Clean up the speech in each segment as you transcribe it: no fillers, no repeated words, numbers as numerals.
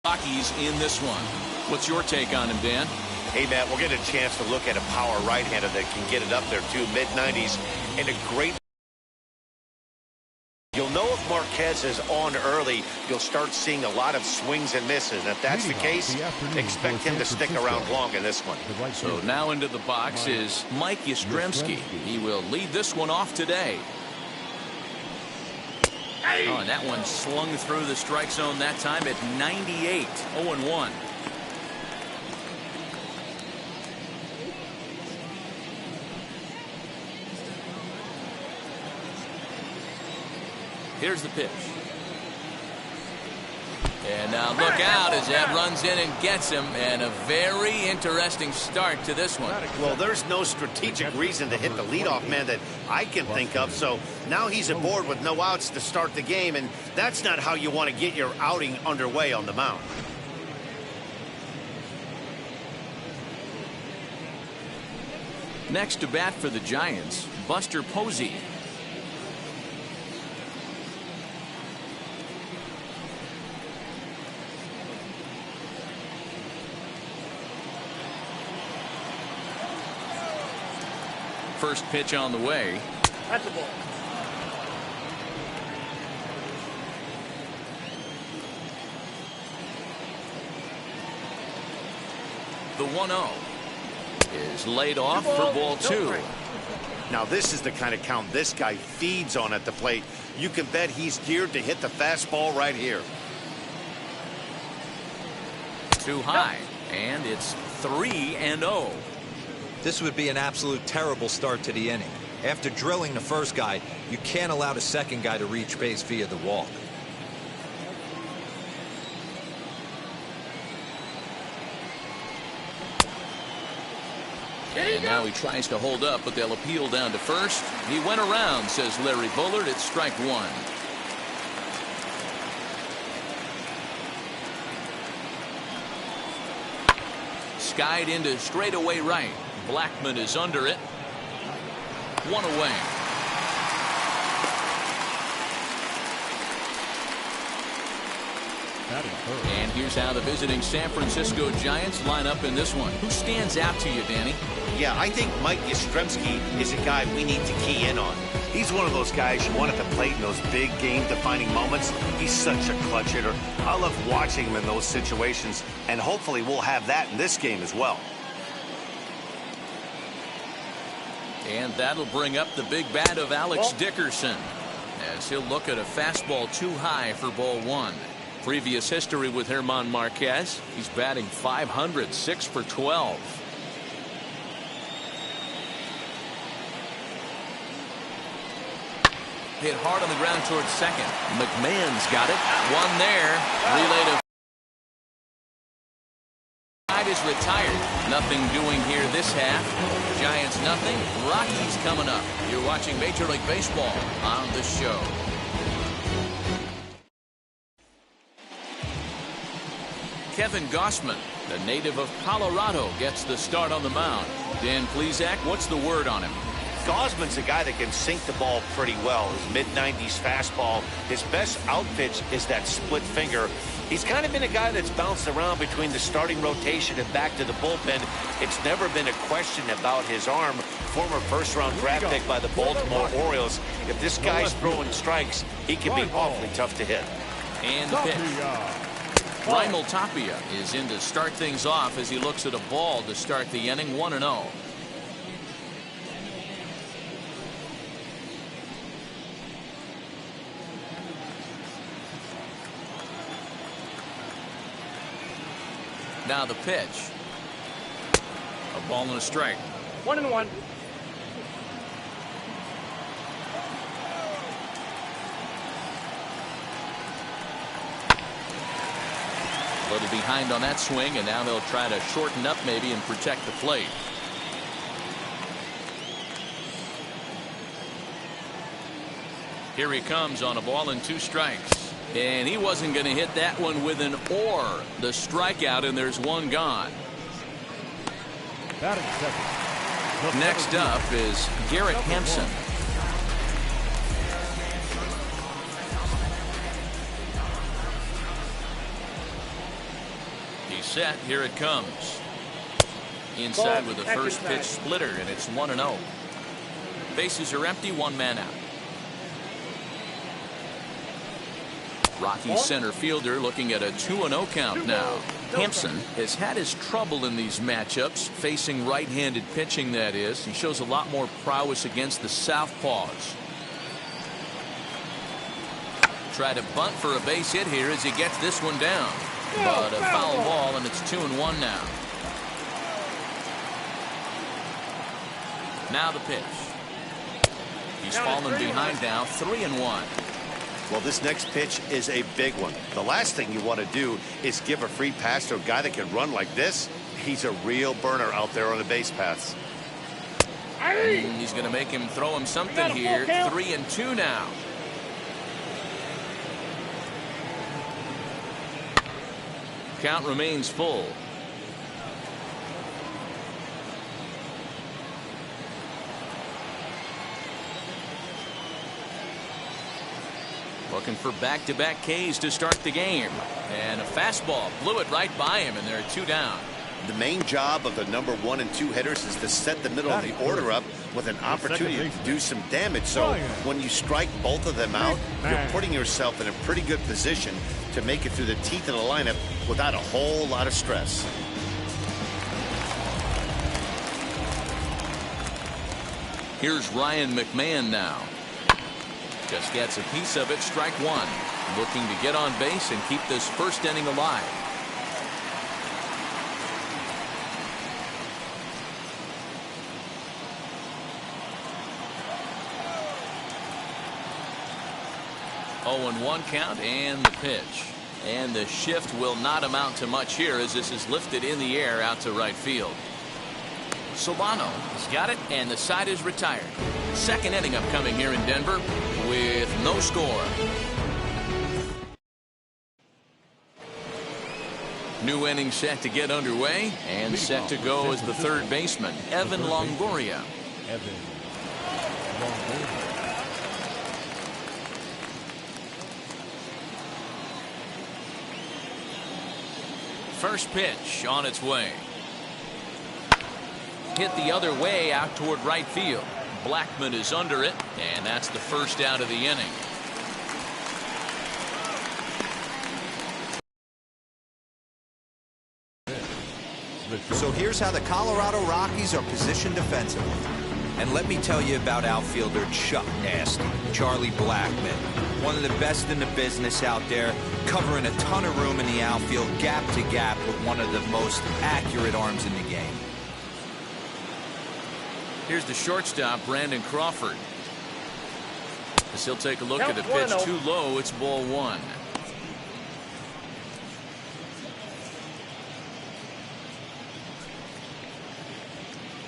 Rockies in this one. What's your take on him, Dan? Hey, Matt, we'll get a chance to look at a power right-hander that can get it up there, too. Mid-90s and a great... You'll know if Marquez is on early, you'll start seeing a lot of swings and misses. And if that's the case, expect him to stick around long in this one. So now into the box is Mike Yastrzemski. He will lead this one off today. Oh, and that one slung through the strike zone that time at 98. 0-1. Here's the pitch. And now look out as that runs in and gets him. And a very interesting start to this one. Well, there's no strategic reason to hit the leadoff man that I can think of. So now he's aboard with no outs to start the game. And that's not how you want to get your outing underway on the mound. Next to bat for the Giants, Buster Posey. First pitch on the way. That's a ball. The 1-0 is laid off for ball 2. Now this is the kind of count this guy feeds on at the plate. You can bet he's geared to hit the fastball right here. Too high, and it's 3-0. This would be an absolute terrible start to the inning. After drilling the first guy, you can't allow the second guy to reach base via the walk. And now he tries to hold up, but they'll appeal down to first. He went around, says Larry Bullard. It's strike 1. Skied into straightaway right. Blackman is under it. 1 away. And here's how the visiting San Francisco Giants line up in this one. Who stands out to you, Danny? Yeah, I think Mike Yastrzemski is a guy we need to key in on. He's one of those guys you want at the plate in those big game-defining moments. He's such a clutch hitter. I love watching him in those situations, and hopefully we'll have that in this game as well. And that'll bring up the big bat of Alex Dickerson as he'll look at a fastball too high for ball 1. Previous history with German Marquez. He's batting .500, 6 for 12. Hit hard on the ground towards second. McMahon's got it. One there. Relay to is retired. Nothing doing here this half. Giants nothing. Rockies coming up. You're watching Major League Baseball on the show. Kevin Gausman, the native of Colorado, gets the start on the mound. Dan Plesac, what's the word on him? Gausman's a guy that can sink the ball pretty well. His mid-90s fastball. His best out pitch is that split finger. He's kind of been a guy that's bounced around between the starting rotation and back to the bullpen. It's never been a question about his arm. Former first-round draft pick by the Baltimore Orioles. If this guy's throwing strikes, he can be awfully tough to hit. And the pitch. Raimel Tapia is in to start things off as he looks at a ball to start the inning. 1-0. Now the pitch. A ball and a strike. 1-1. A little behind on that swing, and now they'll try to shorten up maybe and protect the plate. Here he comes on a ball and 2 strikes. And he wasn't going to hit that one with an or. The strikeout, and there's 1 gone. Next up is Garrett Hampson. set. Here it comes. Inside with a first pitch splitter, and it's 1-0. Bases are empty, one man out. Rockies center fielder looking at a 2-0 count now. Hampson has had his trouble in these matchups, facing right-handed pitching, that is. He shows a lot more prowess against the southpaws. Try to bunt for a base hit here as he gets this one down. But a foul ball, and it's 2-1 now. Now the pitch. He's fallen behind now, 3-1. Well, this next pitch is a big one. The last thing you want to do is give a free pass to a guy that can run like this. He's a real burner out there on the base paths. And he's going to make him throw him something here. 3-2 now. Count remains full. Looking for back-to-back Ks to start the game. And a fastball blew it right by him, and they're 2 down. The main job of the number 1 and 2 hitters is to set the middle of the order up with an opportunity to do some damage. So when you strike both of them out, you're putting yourself in a pretty good position to make it through the teeth of the lineup without a whole lot of stress. Here's Ryan McMahon now. Just gets a piece of it, strike 1. Looking to get on base and keep this first inning alive. Oh, and 1 count, and the pitch. And the shift will not amount to much here as this is lifted in the air out to right field. Solano has got it, and the side is retired. Second inning upcoming here in Denver with no score. New inning set to get underway, and set to go as the third baseman, Evan Longoria. First pitch on its way. Hit the other way out toward right field. Blackman is under it, and that's the first out of the inning. So here's how the Colorado Rockies are positioned defensively. And let me tell you about outfielder Chuck Nasty, Charlie Blackman. One of the best in the business out there, covering a ton of room in the outfield, gap to gap, with one of the most accurate arms in the game. Here's the shortstop, Brandon Crawford. As he'll take a look at a pitch too low, it's ball 1.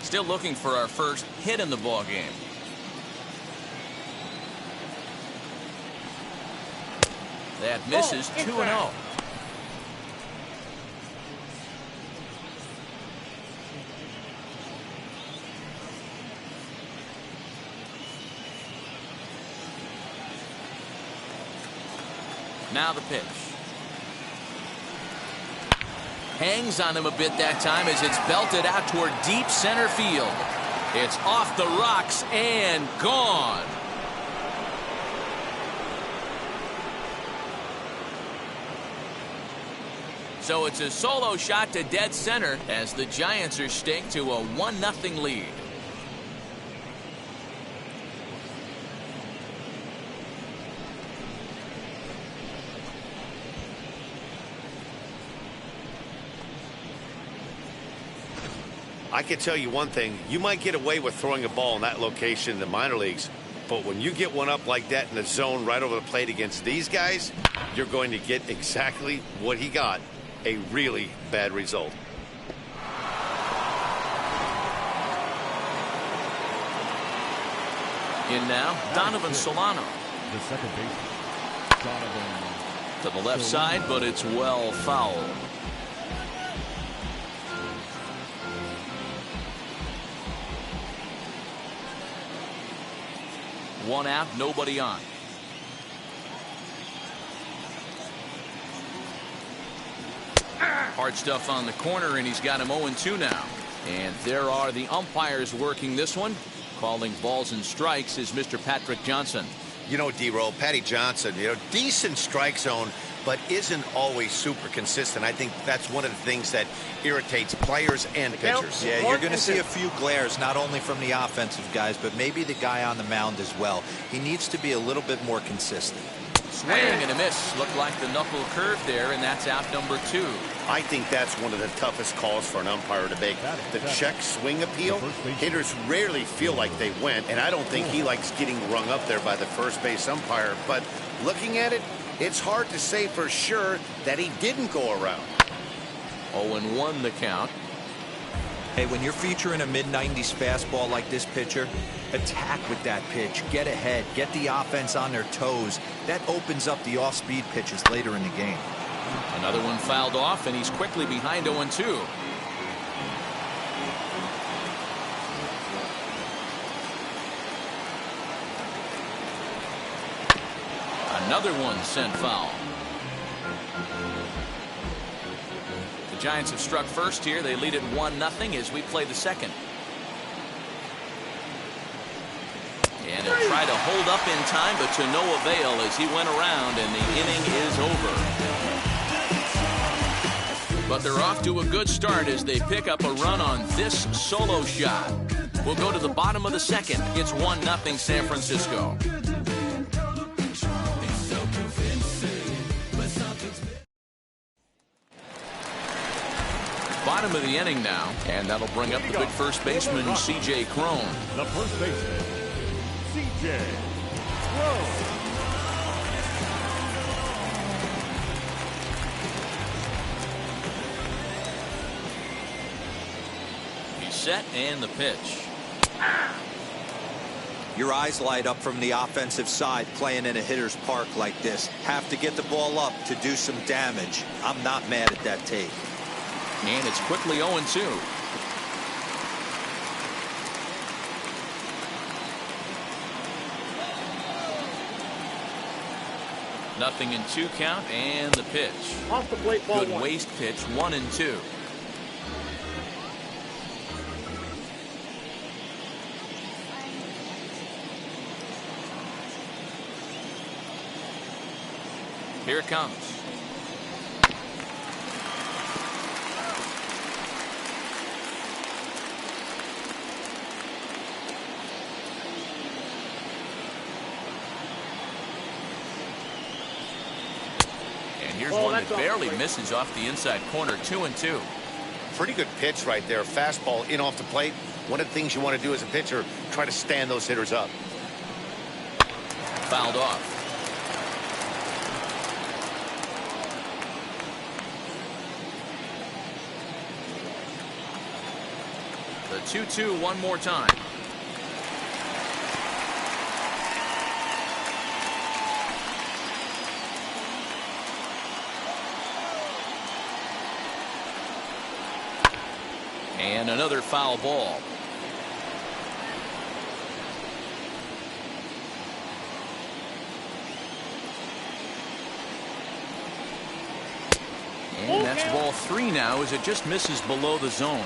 Still looking for our first hit in the ball game. That misses. 2-0. Now the pitch. Hangs on him a bit that time as it's belted out toward deep center field. It's off the rocks and gone. So it's a solo shot to dead center as the Giants are staked to a 1-0 lead. I can tell you one thing. You might get away with throwing a ball in that location in the minor leagues, but when you get one up like that in the zone right over the plate against these guys, you're going to get exactly what he got, a really bad result. In now, Donovan Solano. The second baseman, Donovan. To the left side, but it's well fouled. One out, nobody on. Hard stuff on the corner, and he's got him 0-2 now. And there are the umpires working this one. Calling balls and strikes is Mr. Patrick Johnson. You know, D-Roll, Patty Johnson, decent strike zone, but isn't always super consistent. I think that's one of the things that irritates players and pitchers. Yeah, you're going to see a few glares, not only from the offensive guys, but maybe the guy on the mound as well. He needs to be a little bit more consistent. Swing and a miss. Looked like the knuckle curve there, and that's out number 2. I think that's one of the toughest calls for an umpire to make. The check swing appeal, hitters rarely feel like they went, and I don't think he likes getting rung up there by the first base umpire. But looking at it, it's hard to say for sure that he didn't go around. 0-1 the count. Hey, when you're featuring a mid-90s fastball like this pitcher, attack with that pitch. Get ahead. Get the offense on their toes. That opens up the off-speed pitches later in the game. Another one fouled off, and he's quickly behind 0-2. Another one sent foul. The Giants have struck first here. They lead it 1-0 as we play the second. And he'll try to hold up in time, but to no avail as he went around, and the inning is over. But they're off to a good start as they pick up a run on this solo shot. We'll go to the bottom of the second. It's 1-0 San Francisco. Bottom of the inning now, and that'll bring up the big first baseman, C.J. Cron. The first baseman, C.J. Cron. Set and the pitch. Your eyes light up from the offensive side playing in a hitter's park like this. Have to get the ball up to do some damage. I'm not mad at that take. And it's quickly 0-2. Nothing in 2 count, and the pitch. Off the plate, ball Good 1. waste pitch, 1-2. Here it comes. And here's one that barely misses off the inside corner. 2-2. Pretty good pitch right there. Fastball in off the plate. One of the things you want to do as a pitcher, try to stand those hitters up. Fouled off. The 2-2 one more time. And another foul ball. And that's ball 3 now as it just misses below the zone.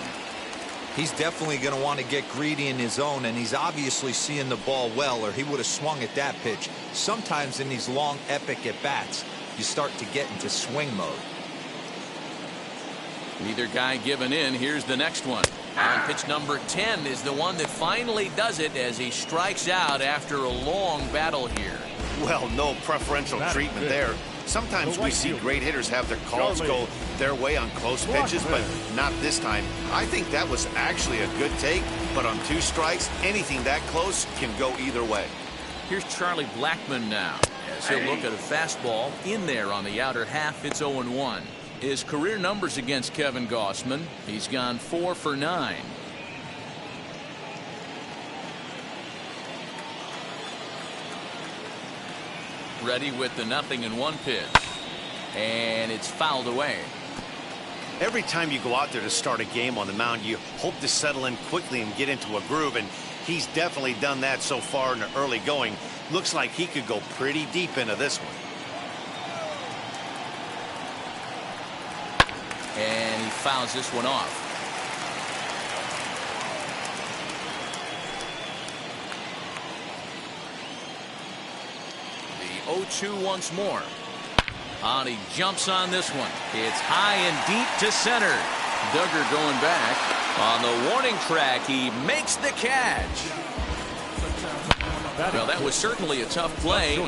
He's definitely going to want to get greedy in his zone, and he's obviously seeing the ball well, or he would have swung at that pitch. Sometimes in these long, epic at-bats, you start to get into swing mode. Neither guy giving in. Here's the next one. And pitch number 10 is the one that finally does it as he strikes out after a long battle here. Well, no preferential treatment there. Sometimes we see great hitters have their calls go their way on close pitches, but not this time. I think that was actually a good take, but on 2 strikes, anything that close can go either way. Here's Charlie Blackmon now as he'll look at a fastball in there on the outer half. It's 0-1. His career numbers against Kevin Gausman, he's gone 4 for 9. Ready with the 0-1 pitch, and it's fouled away. Every time you go out there to start a game on the mound, you hope to settle in quickly and get into a groove, and he's definitely done that so far in the early going. Looks like he could go pretty deep into this one. And fouls this one off. The 0-2 once more. And he jumps on this one. It's high and deep to center. Duggar going back. On the warning track, he makes the catch. Well, that was certainly a tough play.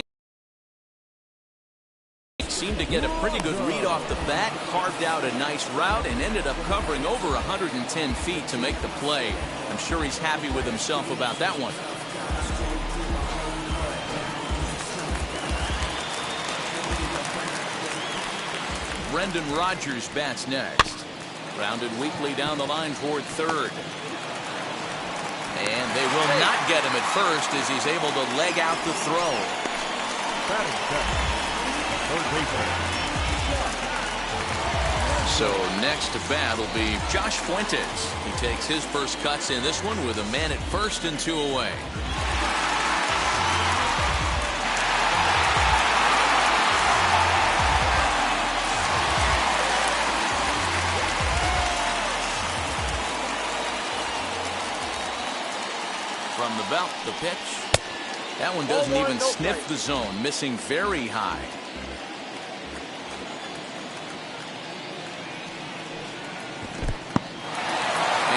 Seemed to get a pretty good read off the bat, carved out a nice route, and ended up covering over 110 feet to make the play. I'm sure he's happy with himself about that one. Brendan Rodgers bats next. Grounded weakly down the line toward third. And they will not get him at first as he's able to leg out the throw. So next to bat will be Josh Fuentes. He takes his first cuts in this one with a man at first and 2 away. From the belt, the pitch. That one doesn't even sniff the zone, missing very high.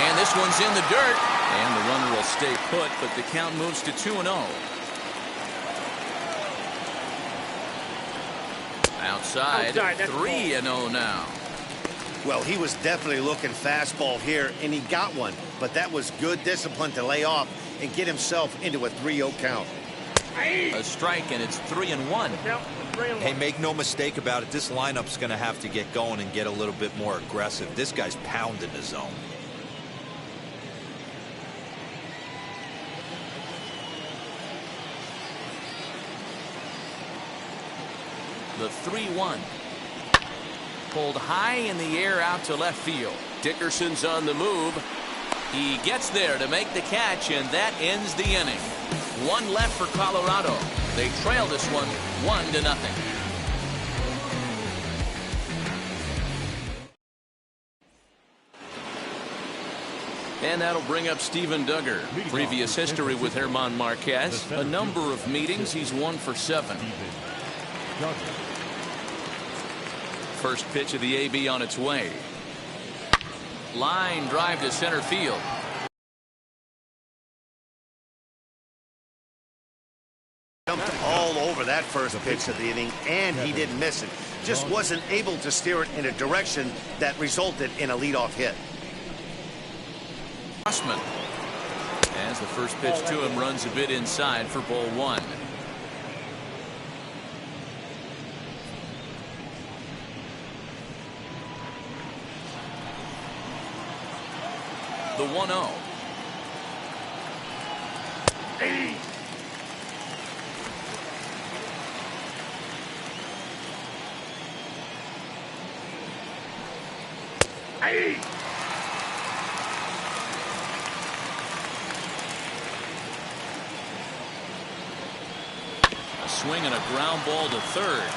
And this one's in the dirt. And the runner will stay put, but the count moves to 2-0. Outside 3-0 now. Well, he was definitely looking fastball here, and he got one. But that was good discipline to lay off and get himself into a 3-0 count. A strike, and it's 3-1. Hey, make no mistake about it. This lineup's going to have to get going and get a little bit more aggressive. This guy's pounding the zone. The 3-1. Pulled high in the air out to left field. Dickerson's on the move. He gets there to make the catch, and that ends the inning. One left for Colorado. They trail this one 1-0. And that'll bring up Steven Duggar. Previous history with German Marquez. A number of meetings. He's 1 for 7. First pitch of the AB on its way. Line drive to center field. Jumped all over that first pitch of the inning, and he didn't miss it. Just wasn't able to steer it in a direction that resulted in a leadoff hit. Osman, as the first pitch to him runs a bit inside for ball 1. The 1-0. A swing and a ground ball to third.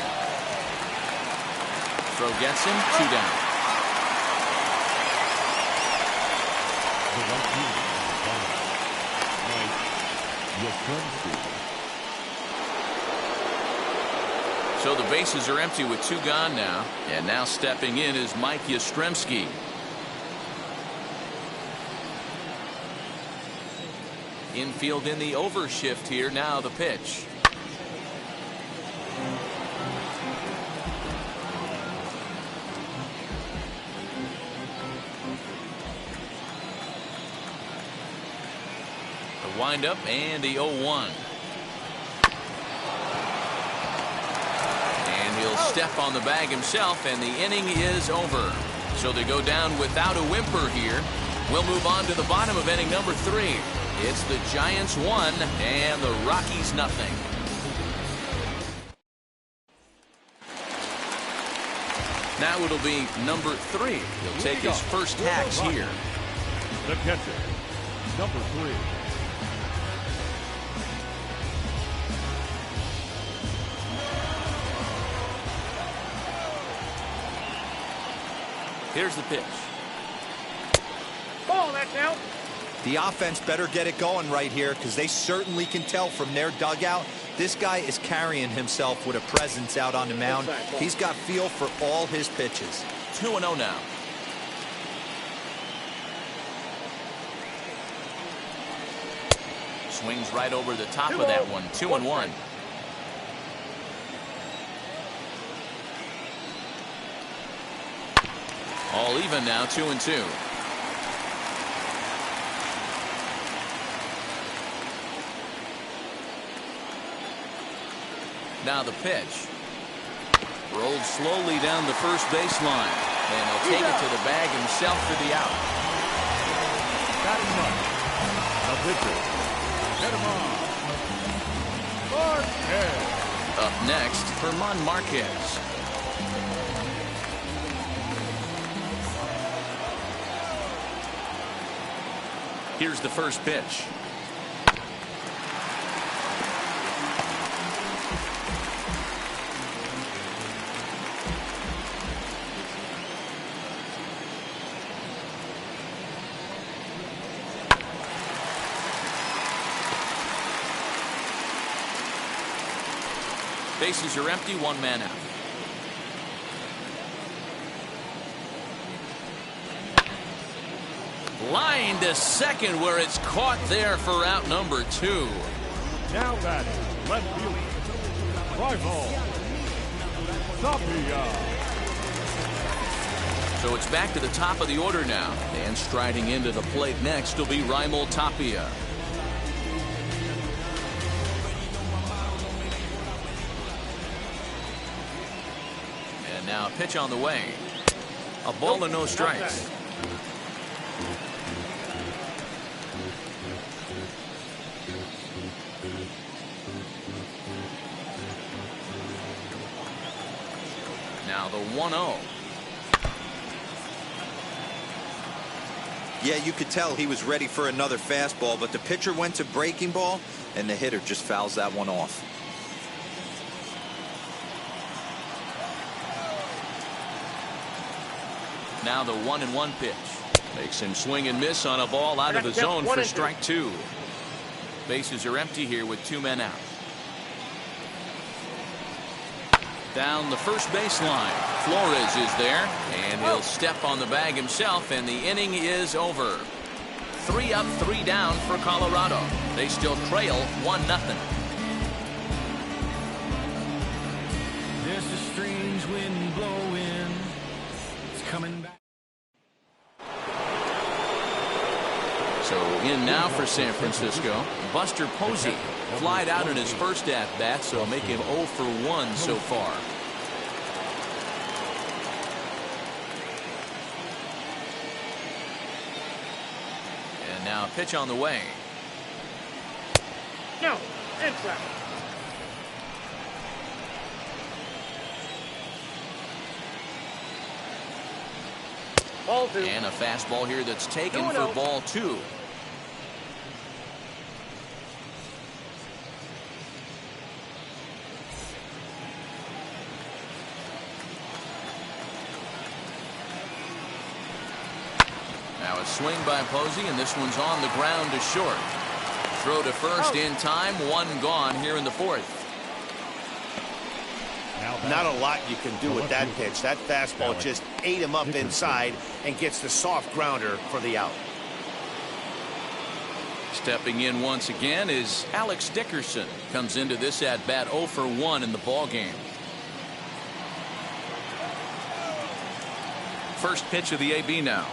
Throw gets him, 2 down. So the bases are empty with 2 gone now. And now stepping in is Mike Yastrzemski. Infield in the overshift here. Now the pitch. The windup and the 0-1. And he'll step on the bag himself, and the inning is over. So they go down without a whimper here. We'll move on to the bottom of inning number 3. It's the Giants 1 and the Rockies nothing. Now it'll be number 3. He'll take his first hacks here. The catcher, number 3. Here's the pitch. Now. The offense better get it going right here because they certainly can tell from their dugout. This guy is carrying himself with a presence out on the mound. He's got feel for all his pitches. 2-0 now. Swings right over the top of that one. 2-1. All even now. 2-2. Now the pitch. Rolled slowly down the first baseline. And he'll take it to the bag himself for the out. Batting ninth, the pitcher, German Marquez. Up next, German Marquez. Here's the first pitch. Bases are empty, one man out. Line to second where it's caught there for out number 2. Now batting, left fielder, Rival Tapia. So it's back to the top of the order now. And striding into the plate next will be Raimel Tapia. And now a pitch on the way. A ball and no strikes. Now the 1-0. Yeah, you could tell he was ready for another fastball, but the pitcher went to breaking ball, and the hitter just fouls that one off. Now the 1-1 pitch. Makes him swing and miss on a ball out of the zone for strike 2. Bases are empty here with 2 men out. Down the first baseline. Flores is there, and he'll step on the bag himself, and the inning is over. 3 up, 3 down for Colorado. They still trail 1-0. There's a strange wind blowing. It's coming back. So in now for San Francisco, Buster Posey. Flied out in his first at-bat, so make him 0 for 1 so far. And now a pitch on the way. No, inside. Ball 2. And a fastball here that's taken for ball 2. Now a swing by Posey, and this one's on the ground to short. Throw to first in time, 1 gone here in the 4th. Not a lot you can do with that pitch. That fastball just ate him up inside and gets the soft grounder for the out. Stepping in once again is Alex Dickerson. Comes into this at bat 0 for 1 in the ball game. First pitch of the AB now.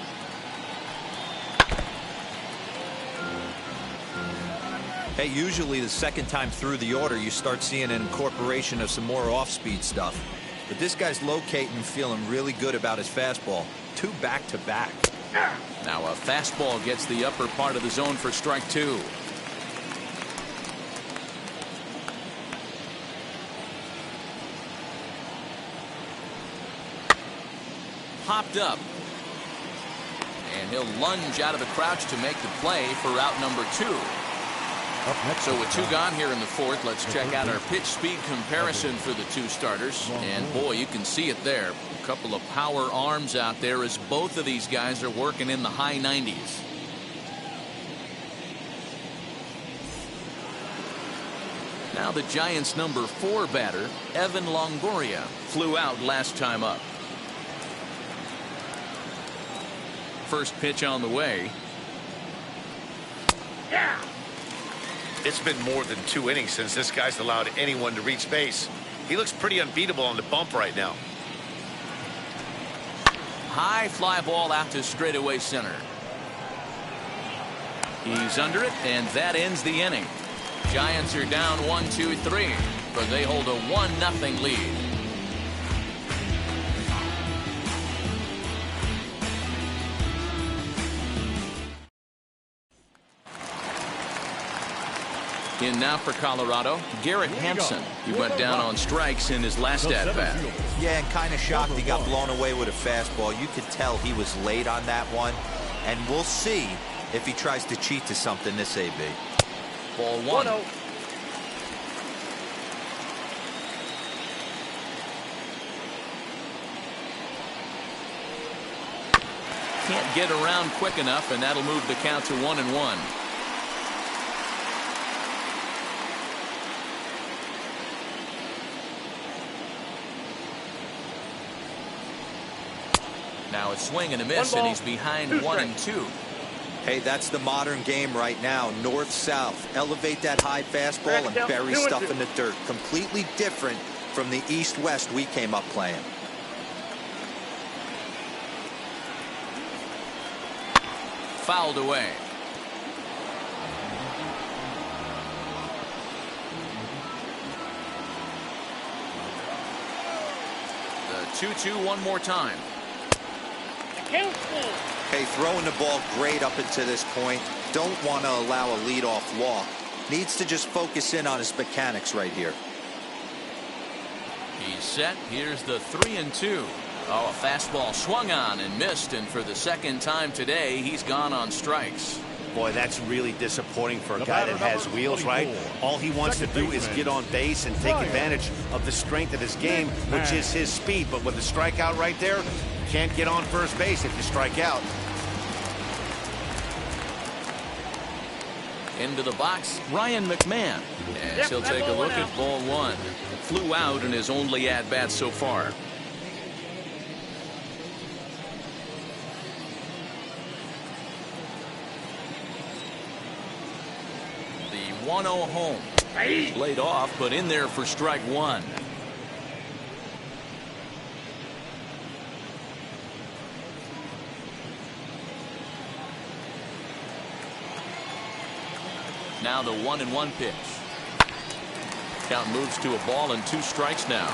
Hey, usually the second time through the order, you start seeing an incorporation of some more off-speed stuff. But this guy's locating and feeling really good about his fastball. 2 back-to-back. Now a fastball gets the upper part of the zone for strike 2. Popped up. And he'll lunge out of the crouch to make the play for out number 2. So with 2 gone here in the 4th, let's check out our pitch speed comparison for the 2 starters. And boy, you can see it there. A couple of power arms out there as both of these guys are working in the high 90s. Now the Giants' number 4 batter, Evan Longoria, flew out last time up. First pitch on the way. Yeah. It's been more than 2 innings since this guy's allowed anyone to reach base. He looks pretty unbeatable on the bump right now. High fly ball out to straightaway center. He's under it, and that ends the inning. Giants are down 1-2-3, but they hold a 1-0 lead. In now for Colorado, Garrett Hampson. He went down on strikes in his last at-bat. Yeah, and kind of shocked he got blown away with a fastball. You could tell he was late on that one. And we'll see if he tries to cheat to something this AB. Ball 1. Can't get around quick enough, and that'll move the count to 1-1. Now a swing and a miss, and he's behind 1-2. Hey, that's the modern game right now. North-south. Elevate that high fastball and bury stuff in the dirt. Completely different from the east-west we came up playing. Fouled away. The 2-2 one more time. Hey, throwing the ball great up until this point. Don't want to allow a leadoff walk. Needs to just focus in on his mechanics right here. He's set. Here's the 3-2. Oh, a fastball swung on and missed, and for the second time today, he's gone on strikes. Boy, that's really disappointing for a guy that has wheels, right? All he wants to do is get on base and take advantage of the strength of his game, which is his speed. But with the strikeout right there, can't get on first base if you strike out. Into the box, Ryan McMahon. As he'll take a look at ball 1. Flew out in his only at-bat so far. The 1-0 home. Laid off, but in there for strike 1. Now the 1-1 pitch. Count moves to a ball and 2 strikes now.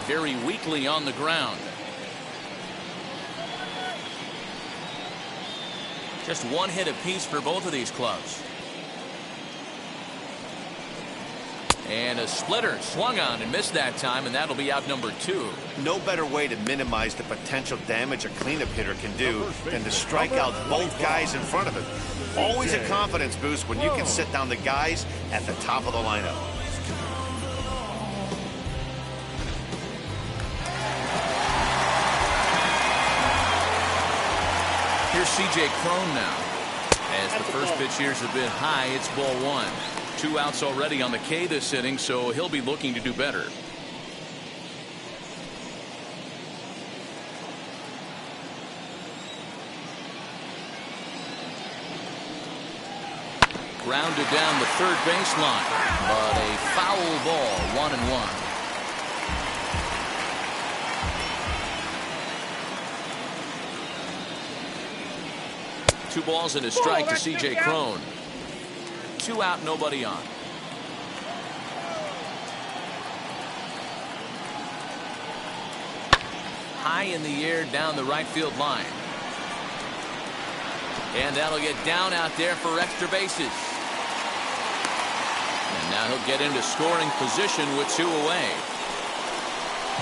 Very weakly on the ground. Just 1 hit apiece for both of these clubs. And a splitter swung on and missed that time, and that'll be out number 2. No better way to minimize the potential damage a cleanup hitter can do than to strike out both guys in front of him. Always a confidence boost when you can sit down the guys at the top of the lineup. Here's C.J. Cron now. As the first pitch here's a bit high, it's ball 1. 2 outs already on the K this inning, so he'll be looking to do better. Grounded down the third baseline, but a foul ball, 1-1. Two balls and a strike to C.J. Cron. 2 out, nobody on. High in the air down the right field line. And that'll get down out there for extra bases. And now he'll get into scoring position with 2 away.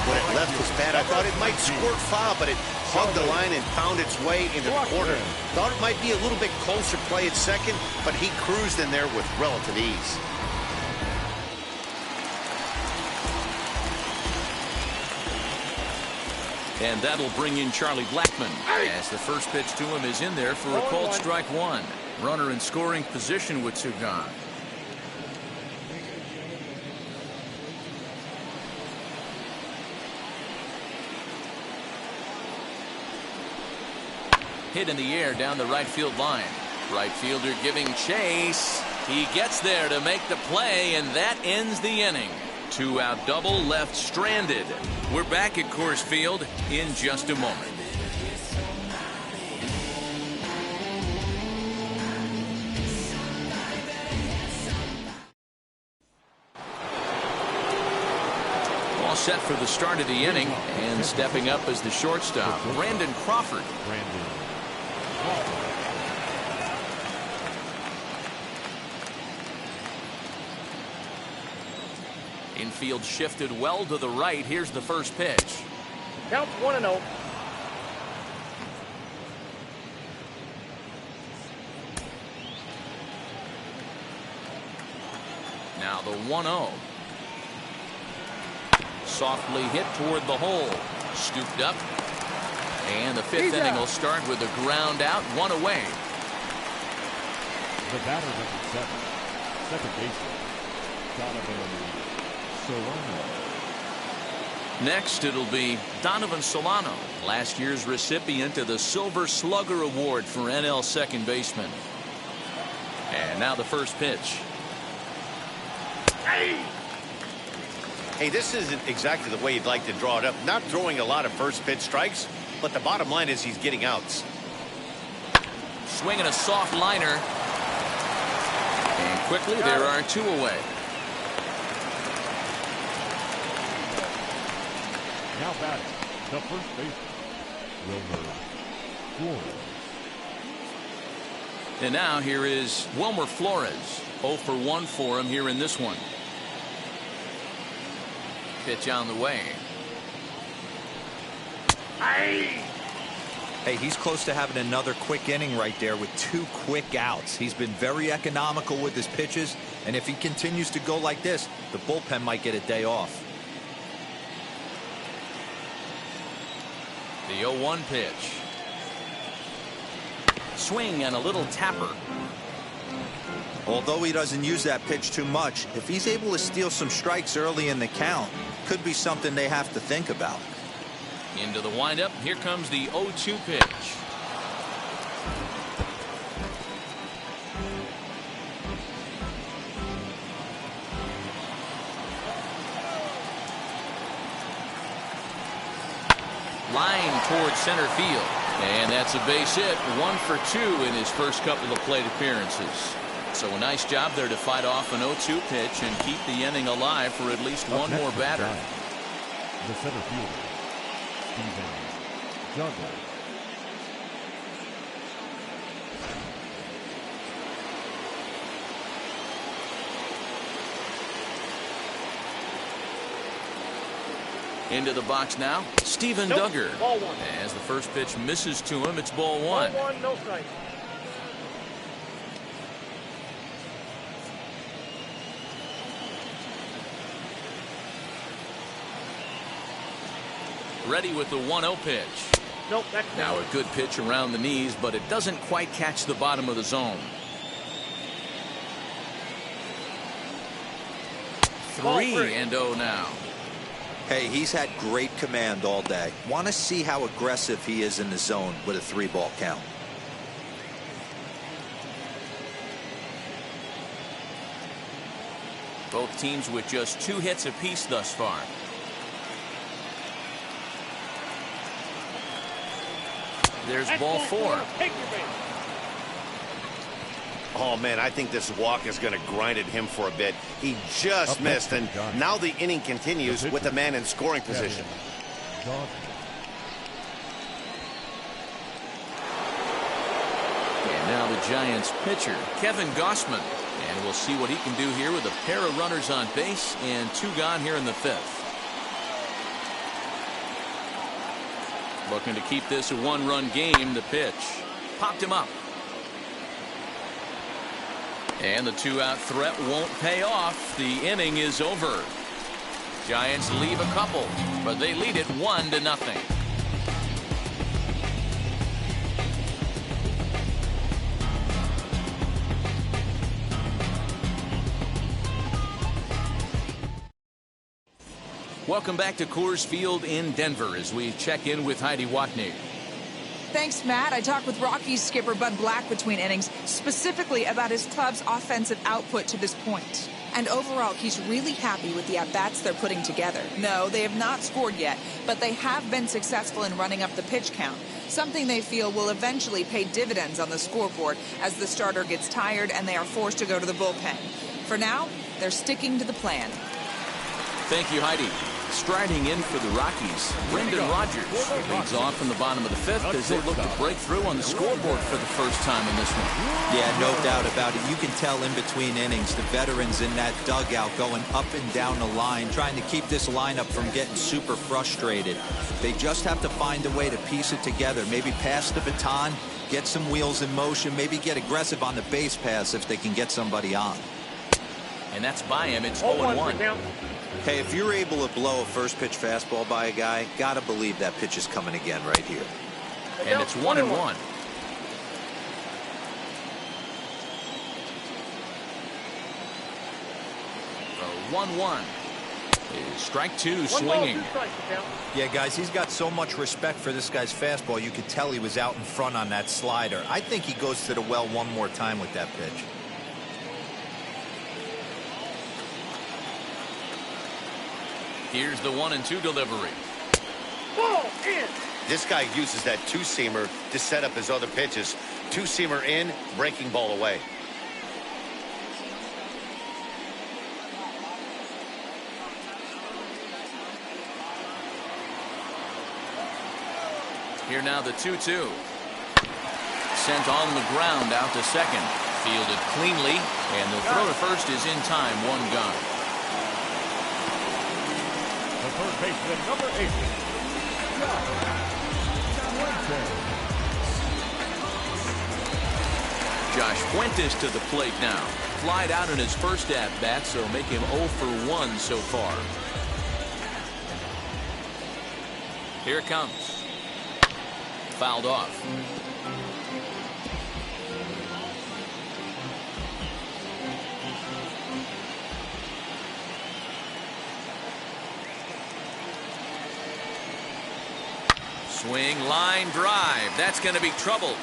When it left his bat, I thought it might squirt foul, but it hugged the line and found its way into the corner. Thought it might be a little bit closer play at second, but he cruised in there with relative ease. And that'll bring in Charlie Blackmon, as the first pitch to him is in there for a called strike one. Runner in scoring position with two gone. Hit in the air down the right field line. Right fielder giving chase. He gets there to make the play, and that ends the inning. Two-out double left stranded. We're back at Coors Field in just a moment. All set for the start of the inning, and stepping up as the shortstop, Brandon Crawford. Infield shifted well to the right. Here's the first pitch. Count 1-0. Now the 1-0. Softly hit toward the hole. Scooped up. And the fifth inning will start with a ground out, one away. The batter number 7, second baseman, Donovan Solano. Next, it'll be Donovan Solano, last year's recipient of the Silver Slugger Award for NL second baseman. And now the first pitch. Hey, this isn't exactly the way you'd like to draw it up. Not throwing a lot of first pitch strikes, but the bottom line is he's getting outs. Swinging a soft liner. And quickly there are two away. Now batting, the first baseman, Wilmer Flores. And now here is Wilmer Flores. 0 for 1 for him here in this one. Pitch on the way. Hey, he's close to having another quick inning right there with 2 quick outs. He's been very economical with his pitches, and if he continues to go like this, the bullpen might get a day off. The 0-1 pitch. Swing and a little tapper. Although he doesn't use that pitch too much, if he's able to steal some strikes early in the count, could be something they have to think about. Into the windup. Here comes the 0-2 pitch. Line towards center field. And that's a base hit. 1 for 2 in his first couple of plate appearances. So a nice job there to fight off an 0-2 pitch and keep the inning alive for at least one more batter. The center fielder, Steven Juggle. Into the box now, Steven Duggar. Ball one. As the first pitch misses to him, it's ball one. Ball 1, no strike. Ready with the 1-0 pitch. Nope, that's Now a good pitch around the knees, but it doesn't quite catch the bottom of the zone. 3-0 now. Hey, he's had great command all day. Want to see how aggressive he is in the zone with a 3-ball count. Both teams with just 2 hits apiece thus far. There's ball 4. Take your base. Oh, man, I think this walk is going to grind at him for a bit. He just missed, and now the inning continues with the man in scoring position. And now the Giants pitcher, Kevin Gossman. And we'll see what he can do here with a pair of runners on base and 2 gone here in the 5th. Looking to keep this a 1-run game. The pitch popped him up. And the 2-out threat won't pay off. The inning is over. Giants leave a couple, but they lead it 1-0. Welcome back to Coors Field in Denver as we check in with Heidi Watney. Thanks, Matt. I talked with Rockies skipper Bud Black between innings, specifically about his club's offensive output to this point. And overall, he's really happy with the at-bats they're putting together. No, they have not scored yet, but they have been successful in running up the pitch count, something they feel will eventually pay dividends on the scoreboard as the starter gets tired and they are forced to go to the bullpen. For now, they're sticking to the plan. Thank you, Heidi. Striding in for the Rockies, Brendan Rodgers leads off from the bottom of the fifth as they look to break through on the scoreboard for the first time in this one. Yeah, no doubt about it. You can tell in between innings, the veterans in that dugout going up and down the line, trying to keep this lineup from getting super frustrated. They just have to find a way to piece it together, maybe pass the baton, get some wheels in motion, maybe get aggressive on the base pass if they can get somebody on. And that's by him. It's 0-1. Hey, if you're able to blow a first pitch fastball by a guy, gotta believe that pitch is coming again right here. And it's 1-1. 1-1. Strike two, swinging. Yeah, guys, he's got so much respect for this guy's fastball. You could tell he was out in front on that slider. I think he goes to the well one more time with that pitch. Here's the 1-2 delivery. Ball in. This guy uses that two-seamer to set up his other pitches. Two-seamer in, breaking ball away. Here now the 2-2. Sent on the ground out to second. Fielded cleanly, and the throw to first is in time. One gone. The third baseman, number 8. Josh Fuentes to the plate now. Flied out in his first at-bat, so make him 0 for 1 so far. Here it comes. Fouled off. Swing, line drive. That's going to be trouble.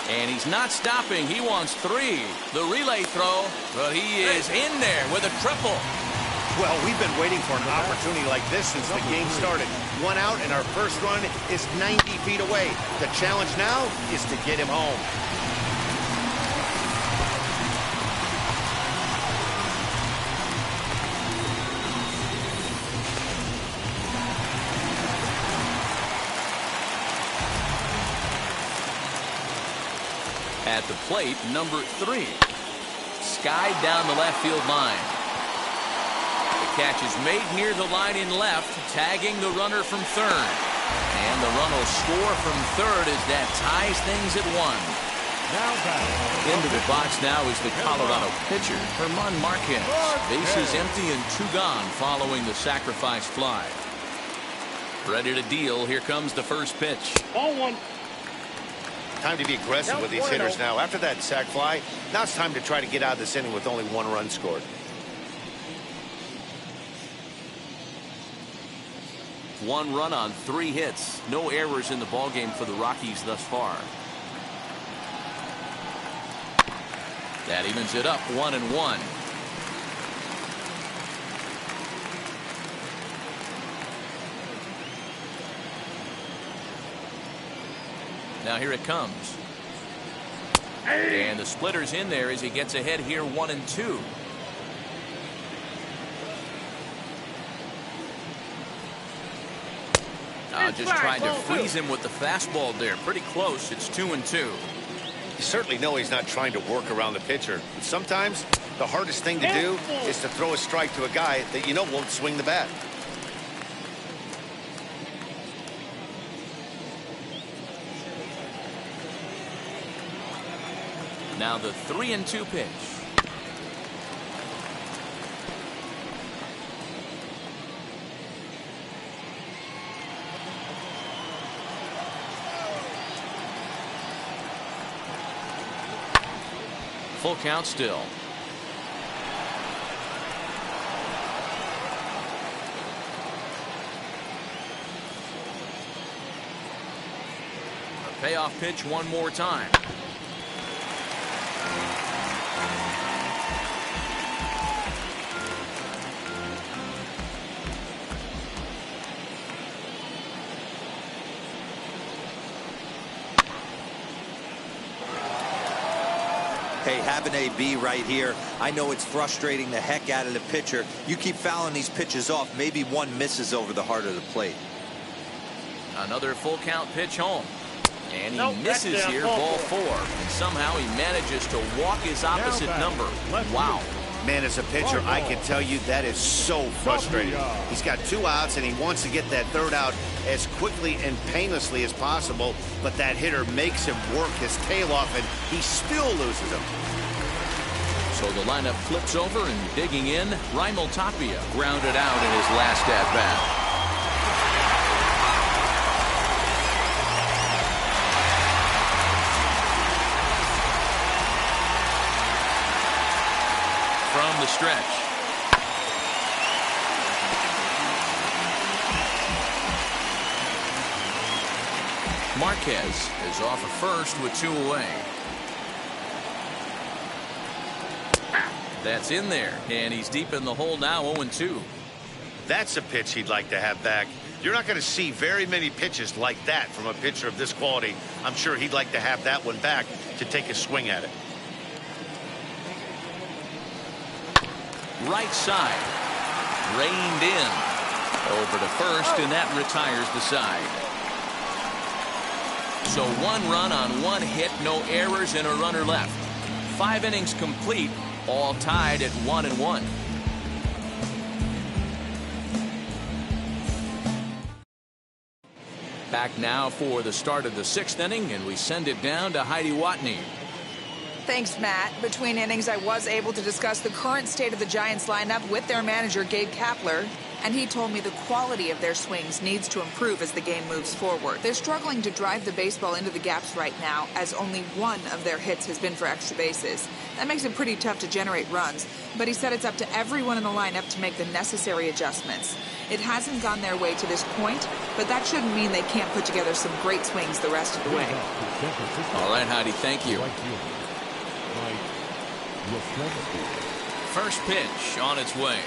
And he's not stopping. He wants 3. The relay throw, but he is in there with a triple. Well, we've been waiting for an opportunity like this since the game started. 1 out, and our first run is 90 feet away. The challenge now is to get him home. At the plate, number 3. Skied down the left field line. The catch is made near the line in left, tagging the runner from third. And the run will score from third as that ties things at 1. Now back. Into the box now is the Colorado pitcher, German Marquez. Bases empty and 2 gone following the sacrifice fly. Ready to deal. Here comes the first pitch. Ball 1. Time to be aggressive with these hitters now. After that sac fly, now it's time to try to get out of this inning with only 1 run scored. 1 run on 3 hits. No errors in the ballgame for the Rockies thus far. That evens it up 1-1. Now here it comes. And the splitter's in there as he gets ahead here 1-2. Just trying to freeze him with the fastball there. Pretty close. It's 2-2. You certainly know he's not trying to work around the pitcher. But sometimes the hardest thing to do is to throw a strike to a guy that you know won't swing the bat. Now the 3-2 pitch. Full count still. Payoff pitch one more time. Hey, have an AB right here. I know it's frustrating the heck out of the pitcher. You keep fouling these pitches off, maybe one misses over the heart of the plate. Another full count pitch home. And he misses here, ball 4. And somehow he manages to walk his opposite number. Wow. Man, as a pitcher, I can tell you that is so frustrating. He's got 2 outs, and he wants to get that 3rd out as quickly and painlessly as possible, but that hitter makes him work his tail off, and he still loses him. So the lineup flips over, and digging in, Raimel Tapia grounded out in his last at-bat. From the stretch. Marquez is off at first with 2 away. That's in there, and he's deep in the hole now, 0-2. That's a pitch he'd like to have back. You're not going to see very many pitches like that from a pitcher of this quality. I'm sure he'd like to have that one back to take a swing at it. Right side. Reined in. Over to first, and that retires the side. So 1 run on 1 hit, no errors, and a runner left. 5 innings complete, all tied at 1-1. Back now for the start of the 6th inning, and we send it down to Heidi Watney. Thanks, Matt. Between innings, I was able to discuss the current state of the Giants lineup with their manager, Gabe Kapler, and he told me the quality of their swings needs to improve as the game moves forward. They're struggling to drive the baseball into the gaps right now, as only 1 of their hits has been for extra bases. That makes it pretty tough to generate runs, but he said it's up to everyone in the lineup to make the necessary adjustments. It hasn't gone their way to this point, but that shouldn't mean they can't put together some great swings the rest of the way. All right, Heidi, thank you. First pitch on its way.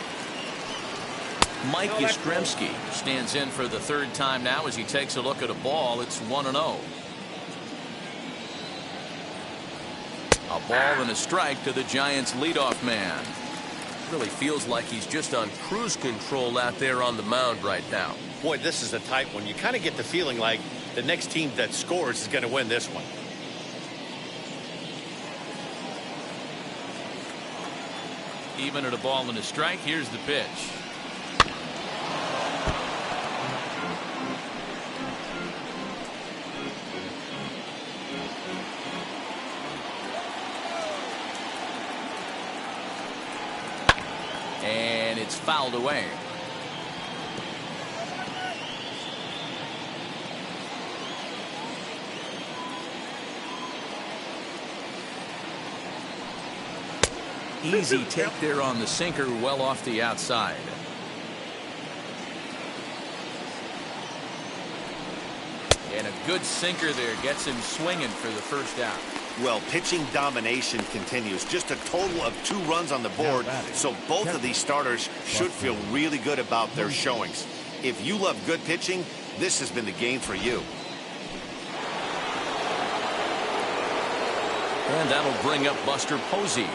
Mike Yastrzemski stands in for the 3rd time now as he takes a look at a ball. It's 1-0. A ball and a strike to the Giants' leadoff man. Really feels like he's just on cruise control out there on the mound right now. Boy, this is a tight one. You kind of get the feeling like the next team that scores is going to win this one. Even at a ball and a strike, here's the pitch. And it's fouled away. Easy take there on the sinker, well off the outside. And a good sinker there gets him swinging for the first out. Well, pitching domination continues. Just a total of 2 runs on the board, so both of these starters should feel really good about their showings. If you love good pitching, this has been the game for you. And that'll bring up Buster Posey.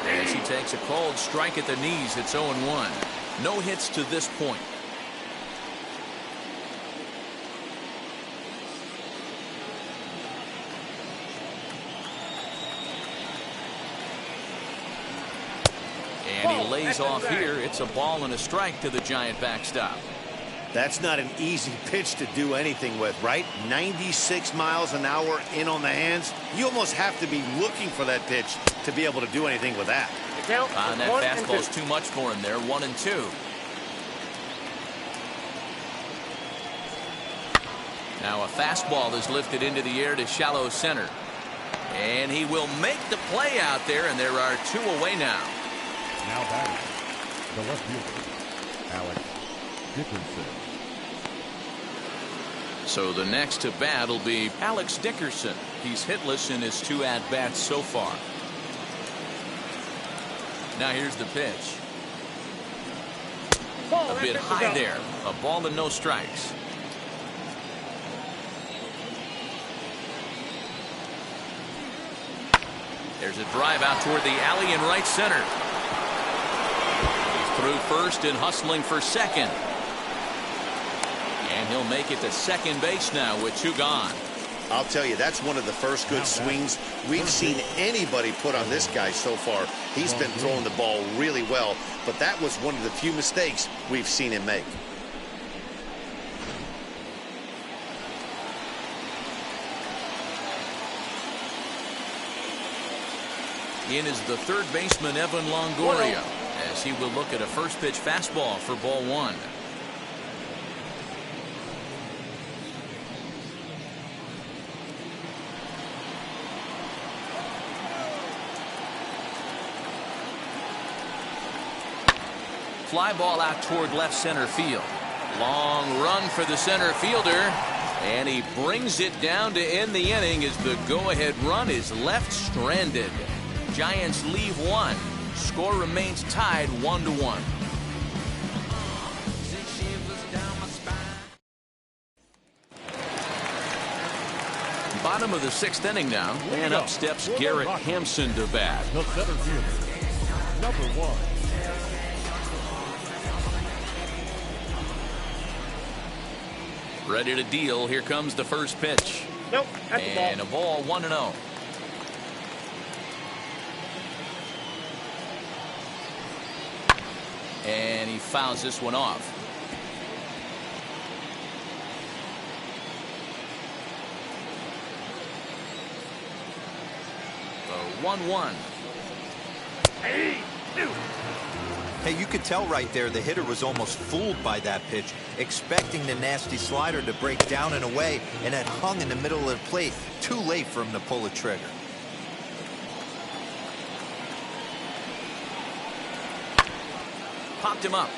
As he takes a cold strike at the knees, it's 0-1. No hits to this point. And he lays off here. It's a ball and a strike to the Giant backstop. That's not an easy pitch to do anything with, right? 96 miles an hour in on the hands. You almost have to be looking for that pitch to be able to do anything with that. And that fastball's too much for him there. 1-2. Now a fastball is lifted into the air to shallow center. And he will make the play out there, and there are 2 away now. Now batting, the left fielder, Alex Dickerson. So the next to bat will be Alex Dickerson. He's hitless in his 2 at-bats so far. Now here's the pitch. A bit high there. A ball and no strikes. There's a drive out toward the alley in right center. He's through first and hustling for second. And he'll make it to second base now with 2 gone. I'll tell you, that's one of the first good swings we've seen anybody put on this guy so far. He's been throwing the ball really well, but that was one of the few mistakes we've seen him make. In is the third baseman, Evan Longoria, as he will look at a first pitch fastball for ball 1. Fly ball out toward left center field. Long run for the center fielder, and he brings it down to end the inning as the go-ahead run is left stranded. Giants leave 1. Score remains tied 1-1. Bottom of the 6th inning now, and up steps Garrett Hampson to bat. The center fielder, number 1. Ready to deal. Here comes the first pitch. Nope, that's the ball. And a ball 1-0. And he fouls this one off. The 1-1. Hey, you could tell right there the hitter was almost fooled by that pitch, expecting the nasty slider to break down and away, and it hung in the middle of the plate. Too late for him to pull a trigger. Popped him up.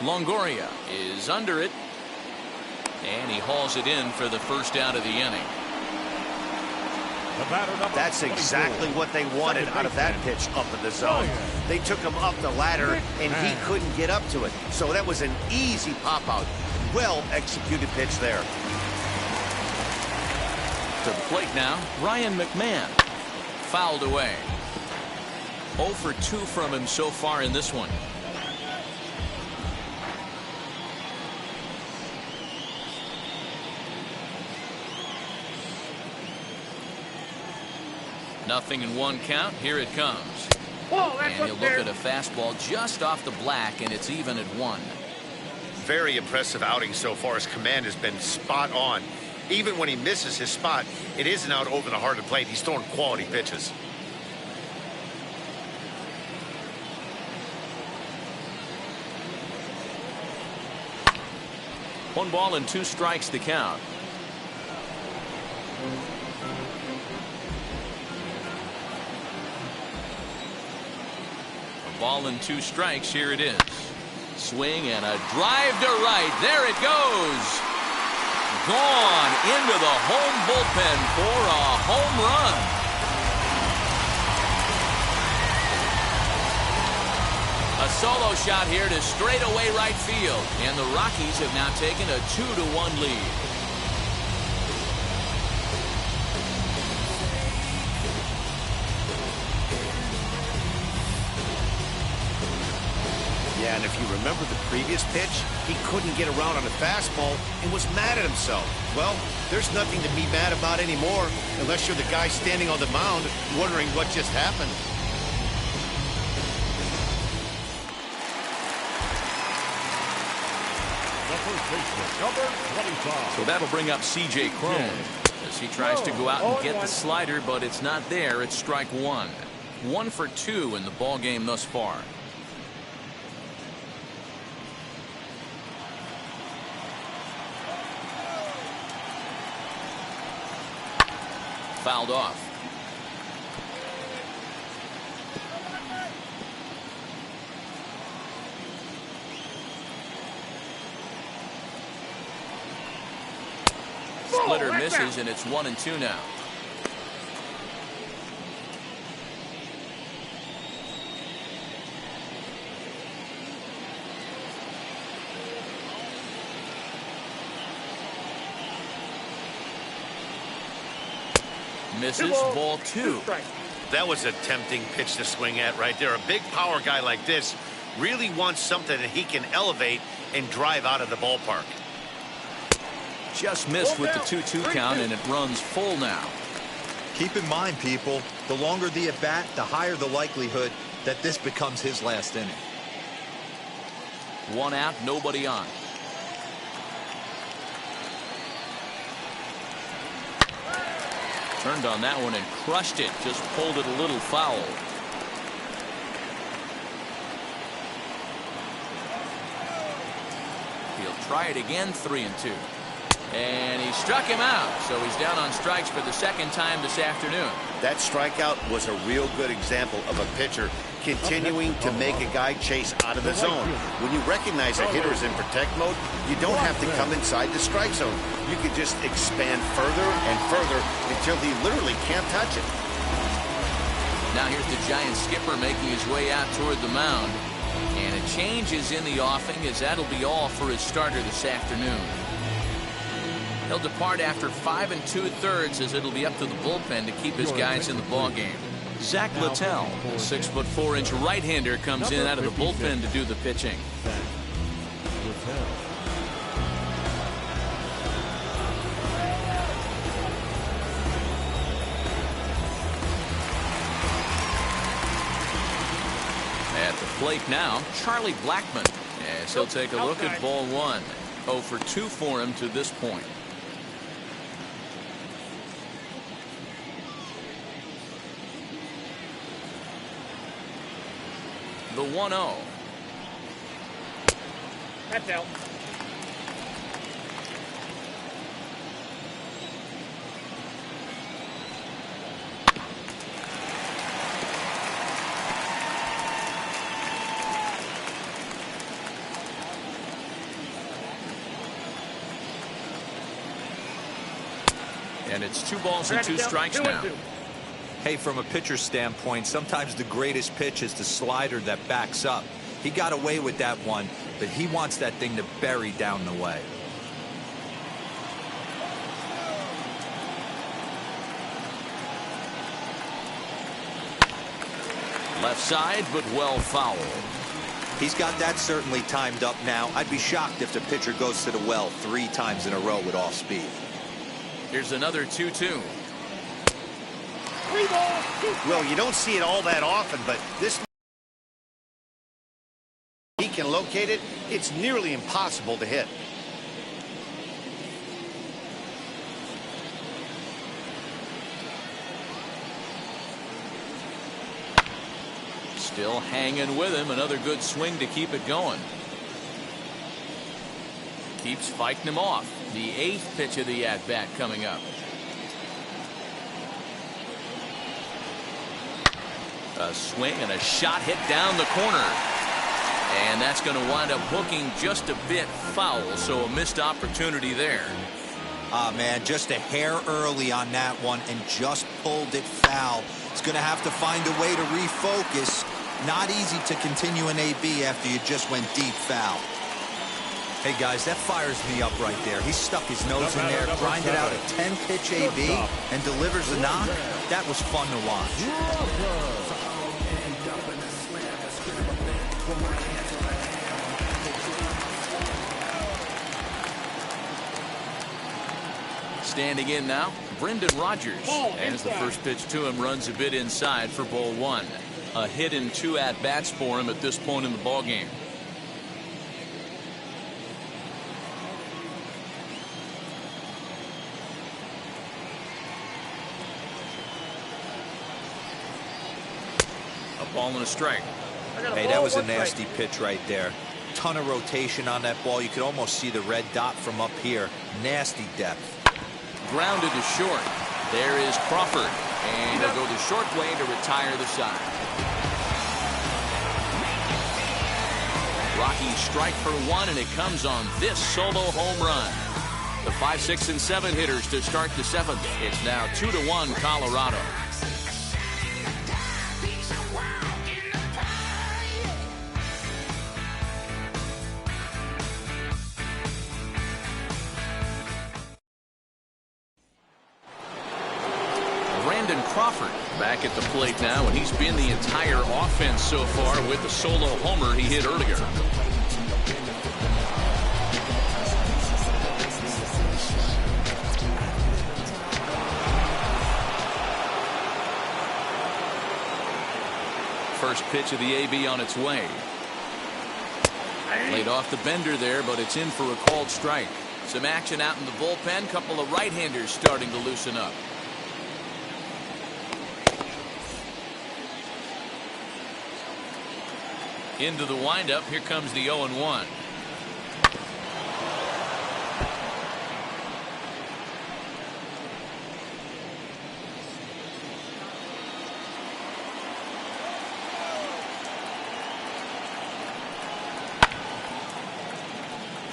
Longoria is under it, and he hauls it in for the first out of the inning. That's exactly what they wanted out of that pitch up in the zone. They took him up the ladder, and he couldn't get up to it. So that was an easy pop-out. Well-executed pitch there. To the plate now, Ryan McMahon. Fouled away. 0 for 2 from him so far in this one. Nothing in 1 count. Here it comes. Whoa, And he'll look at a fastball just off the black, and it's even at 1. Very impressive outing so far. His command has been spot on. Even when he misses his spot, it isn't out over the heart of the plate. He's throwing quality pitches. One ball and 2 strikes to count. A ball and 2 strikes. Here it is. Swing and a drive to right. There it goes. Gone into the home bullpen for a home run. A solo shot here to straightaway right field, and the Rockies have now taken a 2-1 lead. Yeah, and if you remember the previous pitch, he couldn't get around on a fastball and was mad at himself. Well, there's nothing to be mad about anymore unless you're the guy standing on the mound wondering what just happened. So that'll bring up C.J. Cron as he tries to go out and get the slider, but it's not there. It's strike 1. 1 for 2 in the ball game thus far. Fouled off. splitter misses, and it's 1-2 now. Misses, ball 2. That was a tempting pitch to swing at right there. A big power guy like this really wants something that he can elevate and drive out of the ballpark. Just missed with the 2-2 count, and it runs full now. Keep in mind, people, the longer the at-bat, the higher the likelihood that this becomes his last inning. 1 out, nobody on. Turned on that one and crushed it. Just pulled it a little foul. He'll try it again, 3-2. And he struck him out. So he's down on strikes for the second time this afternoon. That strikeout was a real good example of a pitcher continuing to make a guy chase out of the zone. When you recognize a hitter is in protect mode, you don't have to come inside the strike zone. You can just expand further and further until he literally can't touch it. Now here's the Giant skipper making his way out toward the mound. And a change is in the offing, as that'll be all for his starter this afternoon. He'll depart after 5 2/3, as it'll be up to the bullpen to keep his guys in the ballgame. Zach Littell, the 6'4" right-hander, comes in out of the bullpen to do the pitching. At the plate now, Charlie Blackmon, as he'll take a look at ball 1. 0 for 2 for him to this point. The 1-0. That's out. And it's 2 balls and 2 strikes now. Hey, from a pitcher's standpoint, sometimes the greatest pitch is the slider that backs up. He got away with that one, but he wants that thing to bury down the way. Left side, but well fouled. He's got that certainly timed up now. I'd be shocked if the pitcher goes to the well 3 times in a row with off speed. Here's another 2-2. Well, you don't see it all that often, but this, he can locate it. It's nearly impossible to hit. Still hanging with him. Another good swing to keep it going. Keeps fighting him off. The 8th pitch of the at-bat coming up. A swing and a shot hit down the corner. And that's going to wind up hooking just a bit foul, so a missed opportunity there. Ah, man, just a hair early on that one and just pulled it foul. It's going to have to find a way to refocus. Not easy to continue an AB after you just went deep foul. Hey, guys, that fires me up right there. He stuck his nose in there, grinded out a 10-pitch AB, and delivers a knock. That was fun to watch. Standing in now, Brendan Rodgers, as the first pitch to him runs a bit inside for ball 1. A hit in 2 at-bats for him at this point in the ballgame. A ball and a strike. Hey, that was a nasty pitch right there. Ton of rotation on that ball. You could almost see the red dot from up here. Nasty depth. Grounded to short. There is Crawford. And he'll go the short way to retire the side. Rockies strike for 1, and it comes on this solo home run. The 5, 6, and 7 hitters to start the 7th. It's now 2-1 Colorado. Crawford back at the plate now, and he's been the entire offense so far with the solo homer he hit earlier. First pitch of the AB on its way. Laid off the bender there, but it's in for a called strike. Some action out in the bullpen. Couple of right-handers starting to loosen up. Into the windup. Here comes the 0-1.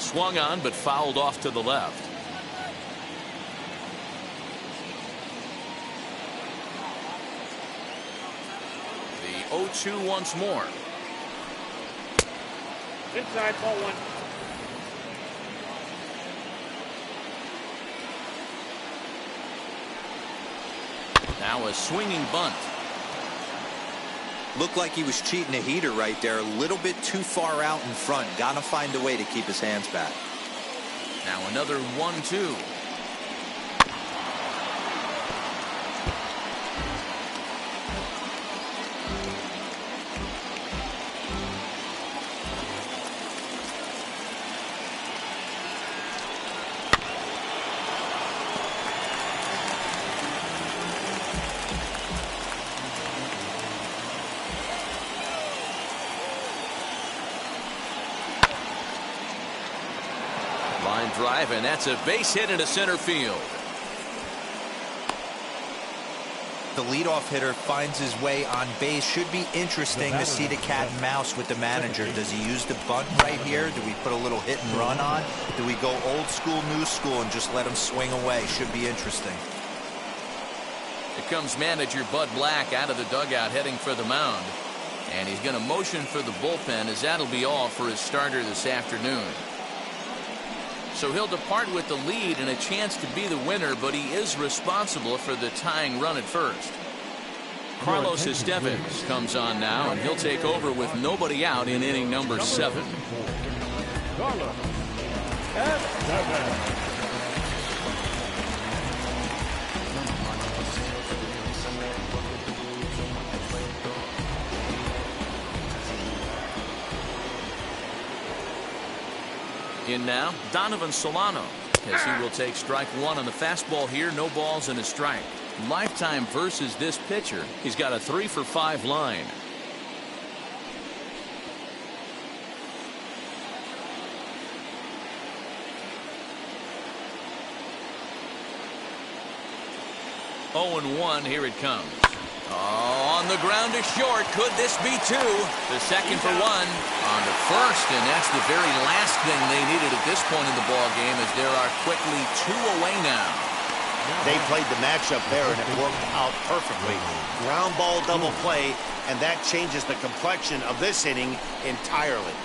Swung on, but fouled off to the left. The 0-2 once more. Inside, ball 1. Now a swinging bunt. Looked like he was cheating a heater right there. A little bit too far out in front. Gotta find a way to keep his hands back. Now another 1-2. Drive, and that's a base hit into center field. The leadoff hitter finds his way on base. Should be interesting to see the cat and mouse with the manager. Does he use the bunt right here? Do we put a little hit and run on? Do we go old school, new school, and just let him swing away? Should be interesting. Here comes manager Bud Black out of the dugout heading for the mound. And he's going to motion for the bullpen, as that'll be all for his starter this afternoon. So he'll depart with the lead and a chance to be the winner, but he is responsible for the tying run at first. Carlos Estevez comes on now, and he'll take over with nobody out in inning number 7. Carlos Estevez. In now, Donovan Solano, as he will take strike 1 on the fastball here. No balls and a strike. Lifetime versus this pitcher. He's got a 3-for-5 line. Oh, and 1. Here it comes. Oh, on the ground to short. Could this be 2? The second for 1 on the first, and that's the very last thing they needed at this point in the ball game, as there are quickly 2 away now. They played the matchup there, and it worked out perfectly. Ground ball double play, and that changes the complexion of this inning entirely.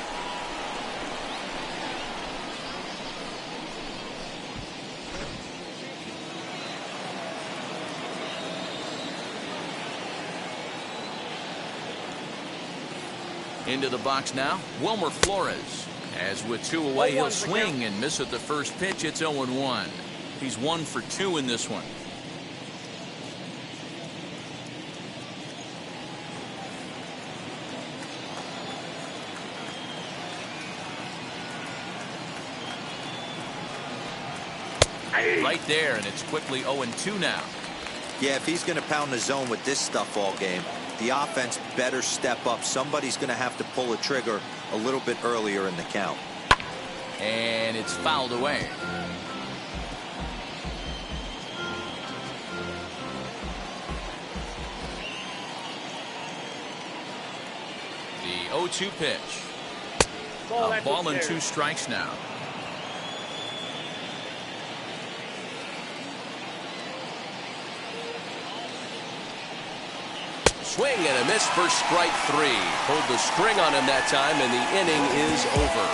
Into the box now, Wilmer Flores. As with 2 away, he'll swing and miss at the first pitch. It's 0-1. He's 1 for 2 in this one. Right there, and it's quickly 0-2 now. Yeah, if he's going to pound the zone with this stuff all game, the offense better step up. Somebody's going to have to pull a trigger a little bit earlier in the count. And it's fouled away. The 0-2 pitch. A ball and 2 strikes now. swing and a miss for strike 3. Pulled the string on him that time, and the inning is over.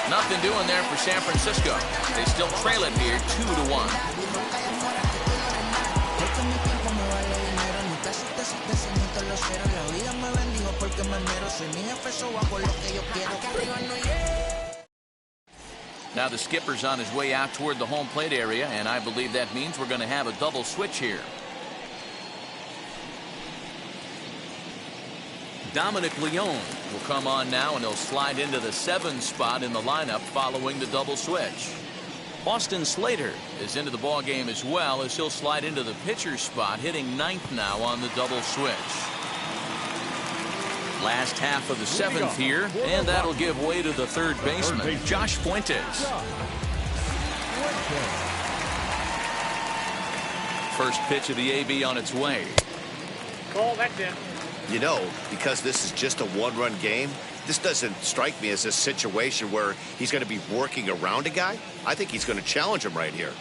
Nothing doing there for San Francisco. They still trail it here 2-1. Now the skipper's on his way out toward the home plate area, and I believe that means we're going to have a double switch here. Dominic Leone will come on now, and he'll slide into the 7 spot in the lineup following the double switch. Austin Slater is into the ball game as well, as he'll slide into the pitcher's spot, hitting 9th now on the double switch. Last half of the 7th here, and that'll give way to the 3rd baseman, Josh Fuentes. First pitch of the AB on its way. Call, that's in. You know, because this is just a one-run game, this doesn't strike me as a situation where he's going to be working around a guy. I think he's going to challenge him right here.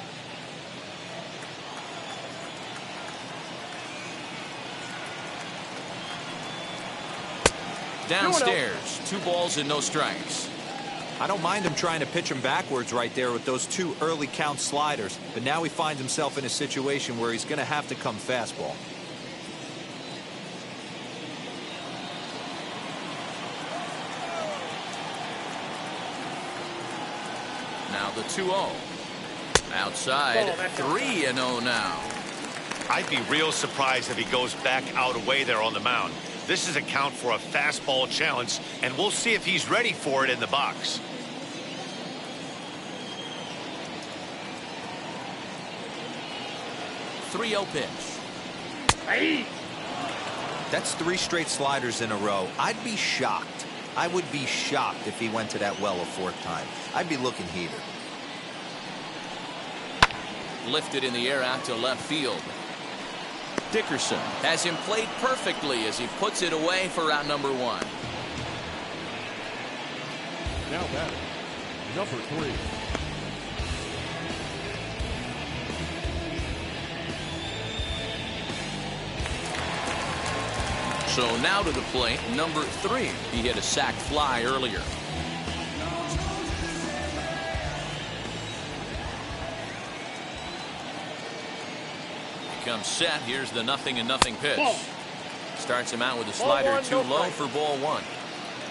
Downstairs, 2 balls and no strikes. I don't mind him trying to pitch him backwards right there with those 2 early count sliders, but now he finds himself in a situation where he's going to have to come fastball. Now the 2-0. Outside, 3-0 now. I'd be real surprised if he goes back out away there on the mound. This is a count for a fastball challenge, and we'll see if he's ready for it in the box. .30 pitch. Hey. That's 3 straight sliders in a row. I'd be shocked. I would be shocked if he went to that well a 4th time. I'd be looking heated. Lifted in the air out to left field. Dickerson has him played perfectly as he puts it away for out number 1. Now batting, number 3. So now to the plate, number 3. He hit a sac fly earlier. Comes set. Here's the 0-0 pitch. Ball. Starts him out with a slider Ball 1, too no low strike. for ball 1.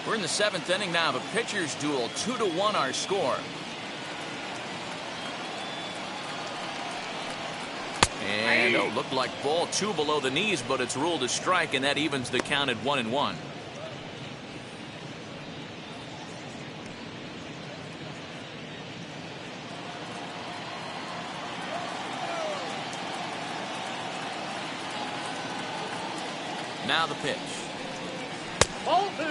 We're in the 7th inning now of a pitcher's duel. 2-1 our score. And looked like ball 2 below the knees, but it's ruled a strike, and that evens the count at 1-1. Now the pitch. Ball 2.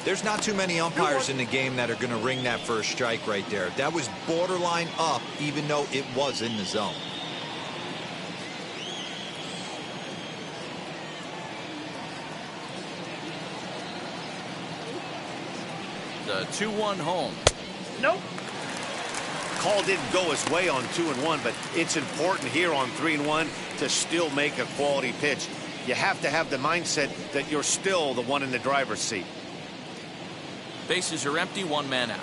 There's not too many umpires in the game that are going to ring that first strike right there. That was borderline up, even though it was in the zone. The 2-1 home. Nope. Call didn't go his way on 2-1, but it's important here on 3-1 to still make a quality pitch. You have to have the mindset that you're still the one in the driver's seat. Bases are empty, 1 man out.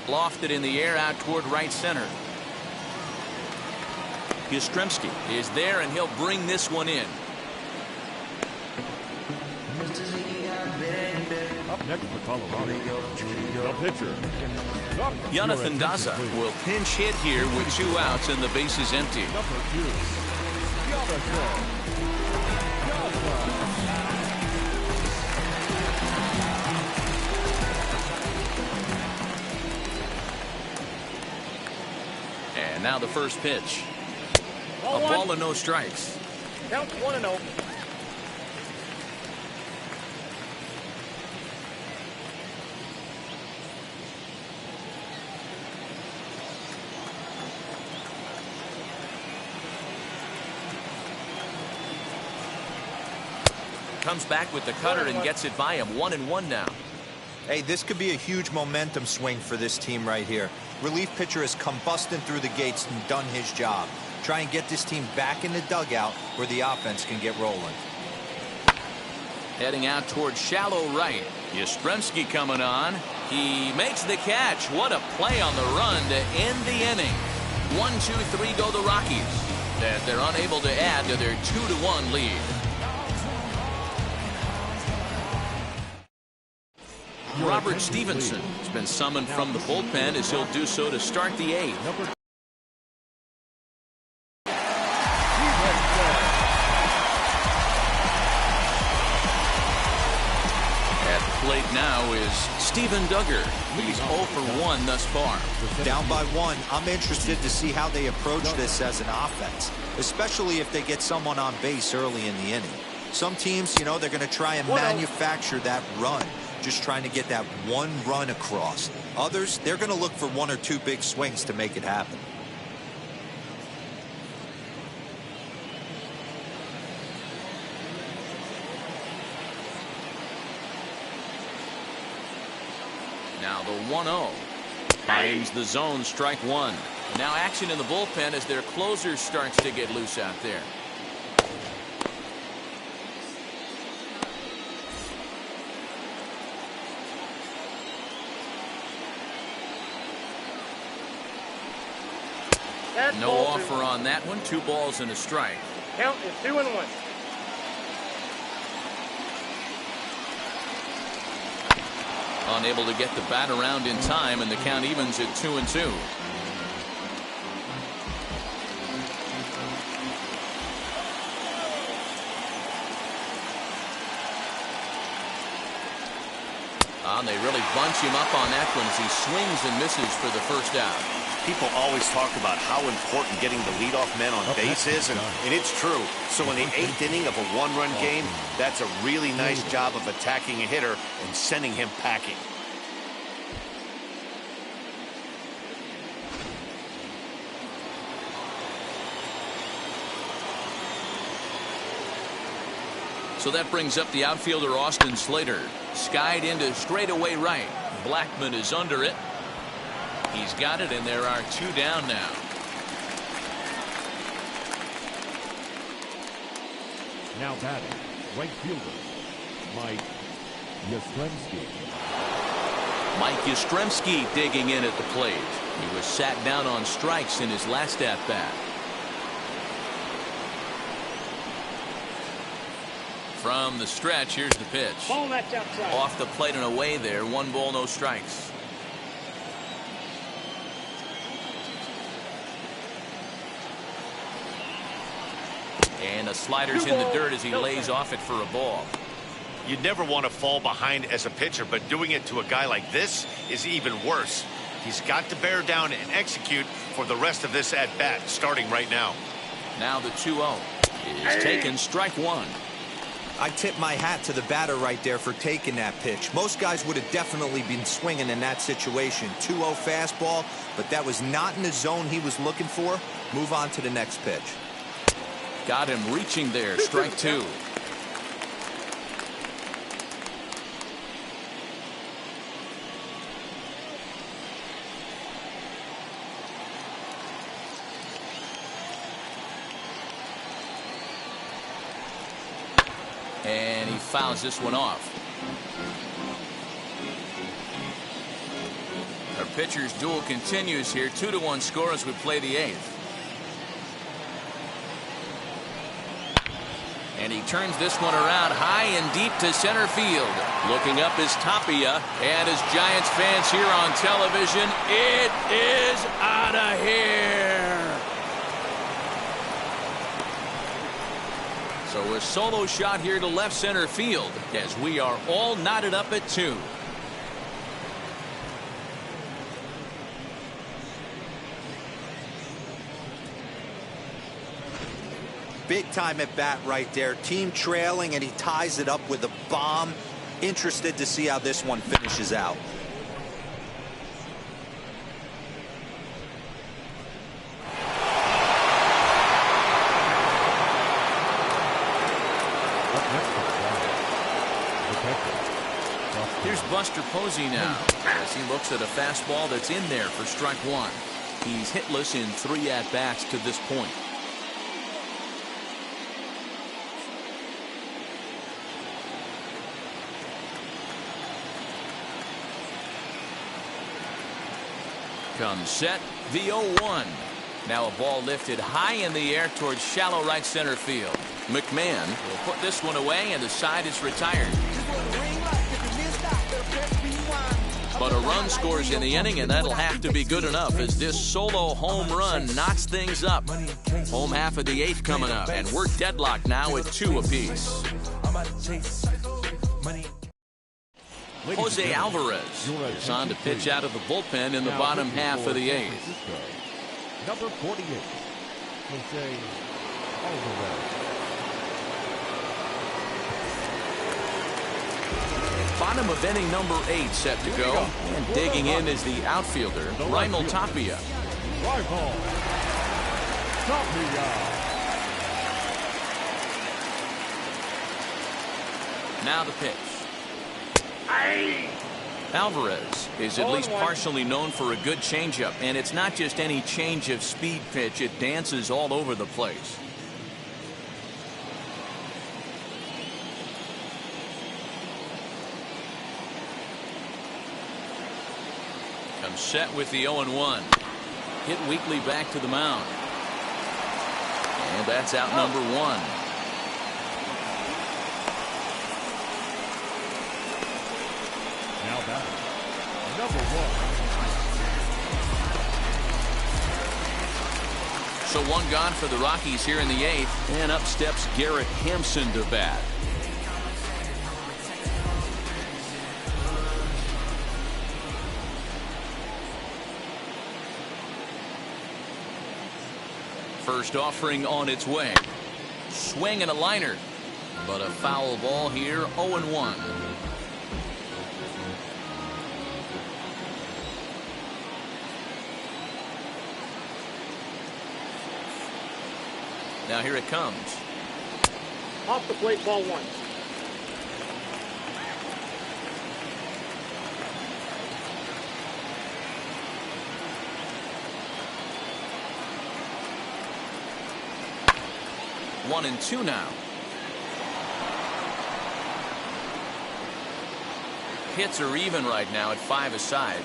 Lofted in the air out toward right center. Yastrzemski is there, and he'll bring this one in. Up next for Colorado, the pitcher. Jonathan Daza will pinch hit here with 2 outs and the bases empty. Number 2, Jonathan. And now the first pitch. Ball A 1. ball and no strikes. Counts 1-0. Comes back with the cutter and gets it by him. 1-1 now. Hey, this could be a huge momentum swing for this team right here. Relief pitcher has come busting through the gates and done his job. Try and get this team back in the dugout where the offense can get rolling. Heading out towards shallow right. Yastrzemski coming on. He makes the catch. What a play on the run to end the inning. 1-2-3 go the Rockies. That they're unable to add to their 2-1 lead. Robert Stevenson has been summoned from the bullpen as he'll do so to start the 8th. Plate now is Steven Duggar. He's 0 for 1 thus far. Down by 1. I'm interested to see how they approach this as an offense, especially if they get someone on base early in the inning. Some teams, you know, they're going to try and manufacture that run, just trying to get that one run across. Others, they're going to look for 1 or 2 big swings to make it happen. Now the 1-0 finds the zone, strike 1. Now action in the bullpen as their closer starts to get loose out there. No offer on that one. 2 balls and a strike. Count is 2-1. Unable to get the bat around in time, and the count evens at 2-2. And they really bunch him up on that one as he swings and misses for the first out. People always talk about how important getting the leadoff man on base is, and it's true. So in the 8th inning of a 1-run game, that's a really nice job of attacking a hitter and sending him packing. So that brings up the outfielder Austin Slater. Skied into straightaway right. Blackman is under it. He's got it, and there are 2 down now. Now batting, right fielder, Mike Yastrzemski. Mike Yastrzemski digging in at the plate. He was sat down on strikes in his last at-bat. From the stretch, here's the pitch. Ball that's outside. Off the plate and away there. 1 ball, no strikes. And the slider's in the dirt as he lays off it for a ball. You never want to fall behind as a pitcher, but doing it to a guy like this is even worse. He's got to bear down and execute for the rest of this at-bat, starting right now. Now the 2-0 is taken, strike 1. I tip my hat to the batter right there for taking that pitch. Most guys would have definitely been swinging in that situation. 2-0 fastball, but that was not in the zone he was looking for. Move on to the next pitch. Got him reaching there, strike 2. And he fouls this one off. Our pitcher's duel continues here. 2-1 score as we play the 8th. And he turns this one around high and deep to center field. Looking up is Tapia. And as Giants fans here on television, it is out of here. So a solo shot here to left center field as we are all knotted up at 2. Big time at bat right there. Team trailing, and he ties it up with a bomb. Interested to see how this one finishes out. Here's Buster Posey now as he looks at a fastball that's in there for strike one. He's hitless in 3 at-bats to this point. Comes set, the 0-1. Now a ball lifted high in the air towards shallow right center field. McMahon will put this one away, and the side is retired. But a run scores in the inning, and that'll have to be good enough as this solo home run knocks things up. Home half of the 8th coming up, and we're deadlocked now at 2 apiece. Jose Alvarez is on to pitch out of the bullpen in the bottom half of the 8th. Number 48, Jose Alvarez. Bottom of inning number 8 set to go. And digging in is the outfielder, Raimel Tapia. Raimel Tapia. Now the pitch. Alvarez is at least partially known for a good changeup, and it's not just any change of speed pitch. It dances all over the place. Comes set with the 0-1. Hit weakly back to the mound. And that's out number 1. Now back, number 1. So 1 gone for the Rockies here in the 8th, and up steps Garrett Hampson to bat. First offering on its way. Swing and a liner, but a foul ball here. 0-1. Now here it comes. Off the plate, ball 1. One and 2 now. Hits are even right now at 5 aside.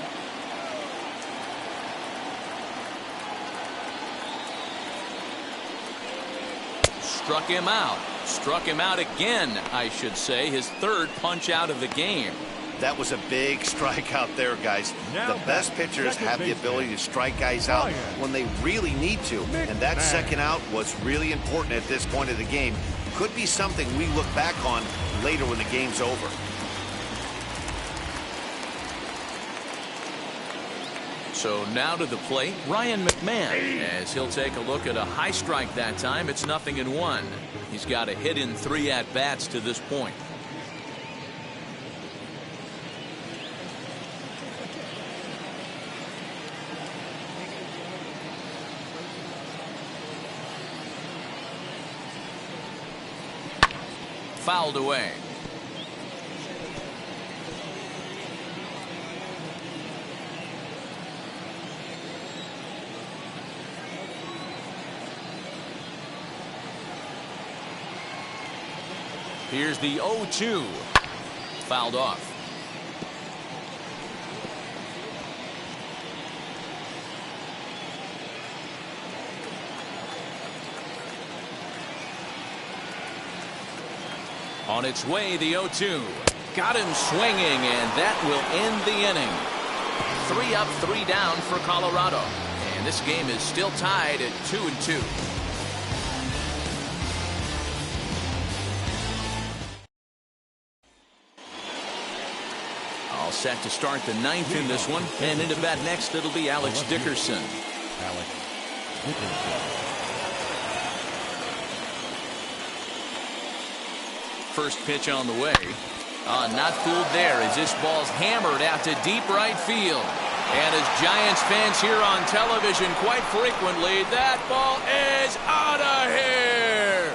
Struck him out. Struck him out again, I should say. His 3rd punch out of the game. That was a big strikeout there, guys. The best pitchers have the ability to strike guys out when they really need to. And that second out was really important at this point of the game. Could be something we look back on later when the game's over. So now to the plate, Ryan McMahon, as he'll take a look at a high strike that time. It's 0-1. He's got a hit in 3 at-bats to this point. Fouled away. Here's the 0-2. Fouled off. On its way, the 0-2. Got him swinging, and that will end the inning. 3 up, 3 down for Colorado. And this game is still tied at 2-2. All set to start the 9th in this one. And into bat next, it'll be Alex Dickerson. Alex Dickerson. First pitch on the way. Not fooled there as this ball's hammered out to deep right field. And as Giants fans hear on television quite frequently, that ball is out of here.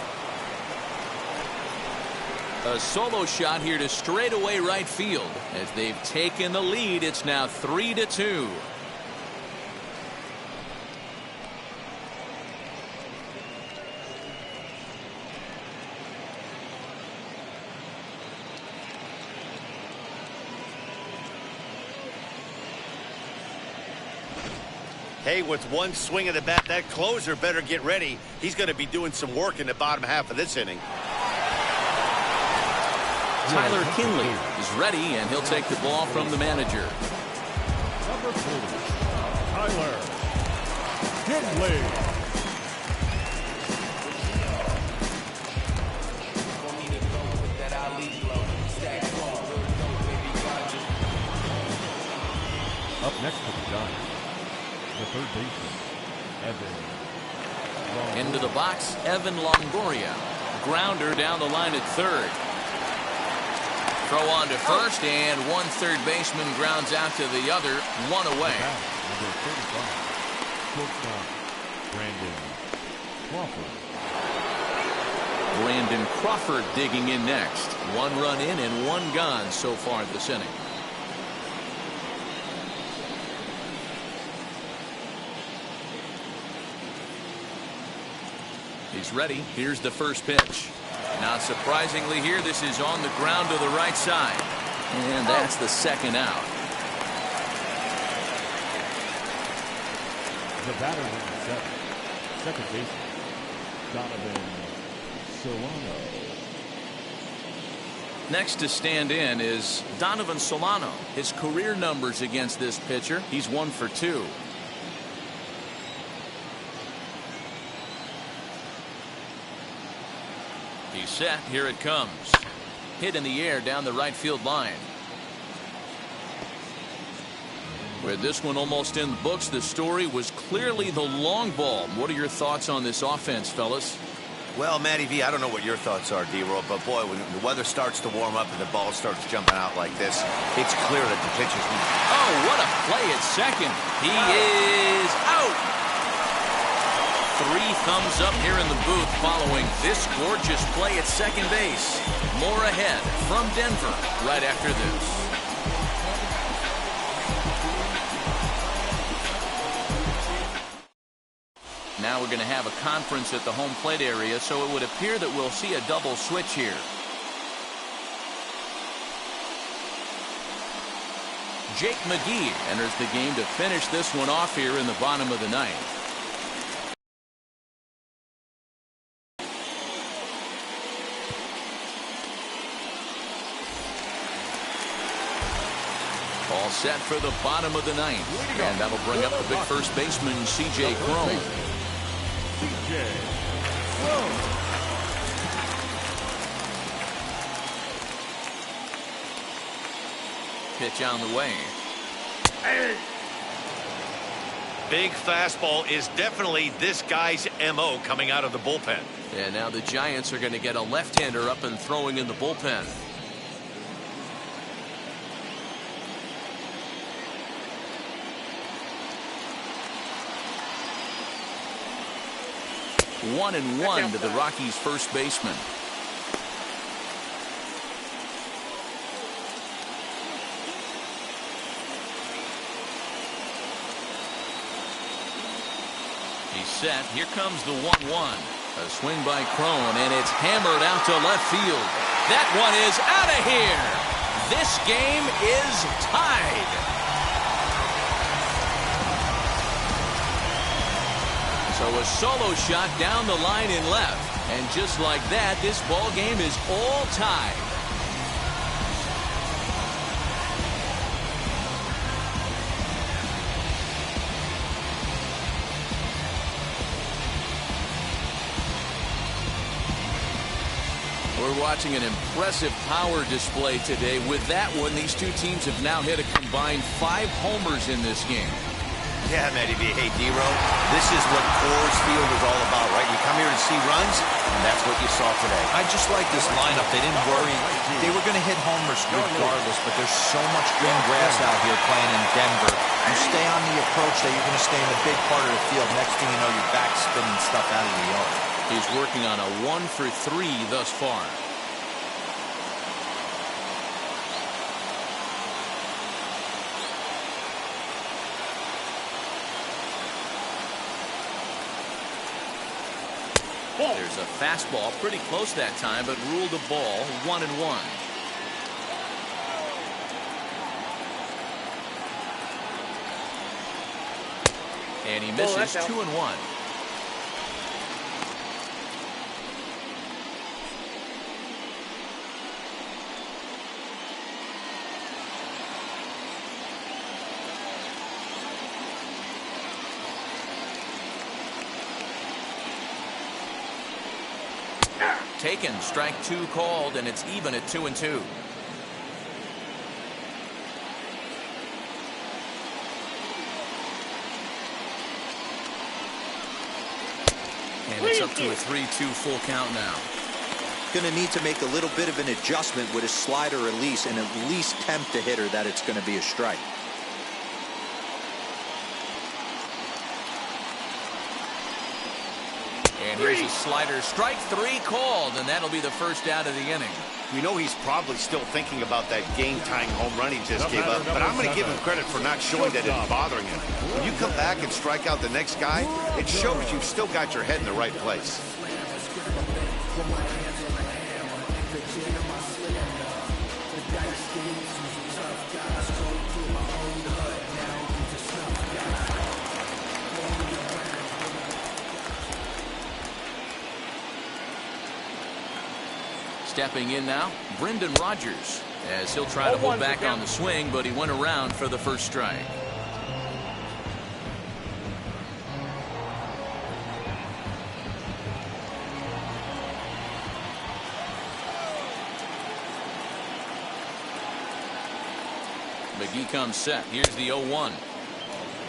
A solo shot here to straightaway right field. As they've taken the lead, it's now 3-2. Hey, with one swing of the bat, that closer better get ready. He's going to be doing some work in the bottom half of this inning. Tyler Kinley is ready, and he'll take the ball from the manager. Number 2, Tyler Kinley. Up next to the Giants, the third baseman, Evan. Into the box, Evan Longoria. Grounder down the line at third. Throw on to first, and one third baseman grounds out to the other, one away. Number 35, shortstop, Brandon Crawford. Brandon Crawford digging in next. One run in and one gone so far this inning. He's ready. Here's the first pitch. Not surprisingly here, this is on the ground to the right side. And that's the second out. The batter number 7, second baseman, Donovan Solano. Next to stand in is Donovan Solano. His career numbers against this pitcher, he's 1 for 2. He's set. Here it comes. Hit in the air down the right field line. With this one almost in the books, the story was clearly the long ball. What are your thoughts on this offense, fellas? Well, Matty V, I don't know what your thoughts are, D-Roll, but boy, when the weather starts to warm up and the ball starts jumping out like this, it's clear that the pitcher's... Oh, what a play at second. He is out. 3 thumbs up here in the booth following this gorgeous play at second base. More ahead from Denver right after this. Now we're going to have a conference at the home plate area, so it would appear that we'll see a double switch here. Jake McGee enters the game to finish this one off here in the bottom of the ninth. All set for the bottom of the ninth. And that'll bring up the big first baseman, C.J. Cron. C.J. Cron. Pitch on the way. Big fastball is definitely this guy's M.O. coming out of the bullpen. And now the Giants are going to get a left-hander up and throwing in the bullpen. One and one to the Rockies' first baseman. He's set. Here comes the 1-1. A swing by Cron, and it's hammered out to left field. That one is out of here. This game is tied. So a solo shot down the line in left. And just like that, this ball game is all tied. We're watching an impressive power display today. With that one, these two teams have now hit a combined 5 homers in this game. Yeah, Matty V. Hey, D-Ro, this is what Coors Field is all about, right? You come here to see runs, and that's what you saw today. I just like this lineup. They didn't worry. They were going to hit homers regardless, but there's so much green grass out here playing in Denver. You stay on the approach that you're going to stay in the big part of the field. Next thing you know, you're back spinning stuff out of the yard. He's working on a 1 for 3 thus far. There's a fastball pretty close that time, but ruled a ball, 1-1. And he misses 2-1. Taken, strike 2 called, and it's even at 2-2. And it's up to a 3-2 full count now. Going to need to make a little bit of an adjustment with his slider release and at least tempt the hitter that it's going to be a strike. And here's a slider, strike 3 called, and that'll be the first out of the inning. You know he's probably still thinking about that game-tying home run he just gave up, but I'm going to give him credit for not showing that it's bothering him. When you come back and strike out the next guy, it shows you've still got your head in the right place. Stepping in now, Brendan Rodgers, as he'll try to hold back on the swing, but he went around for the first strike. McGee comes set. Here's the 0-1.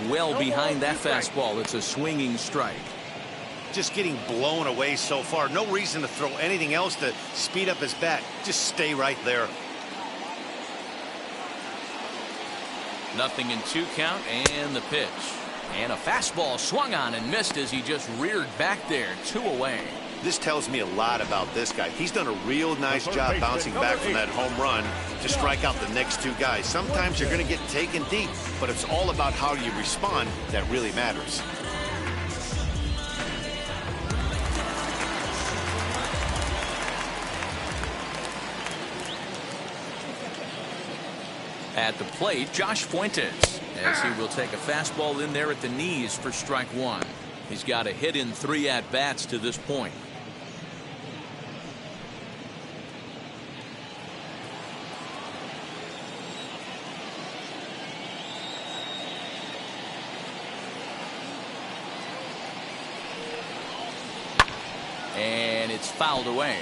Well behind that fastball. It's a swinging strike. Just getting blown away so far. No reason to throw anything else to speed up his bat. Just stay right there. Nothing in 2 count, and the pitch. And a fastball swung on and missed as he just reared back there. 2 away. This tells me a lot about this guy. He's done a real nice job bouncing back from that home run to strike out the next 2 guys. Sometimes you're going to get taken deep, but it's all about how you respond that really matters. At the plate, Josh Fuentes, as he will take a fastball in there at the knees for strike 1. He's got a hit in 3 at-bats to this point. And it's fouled away.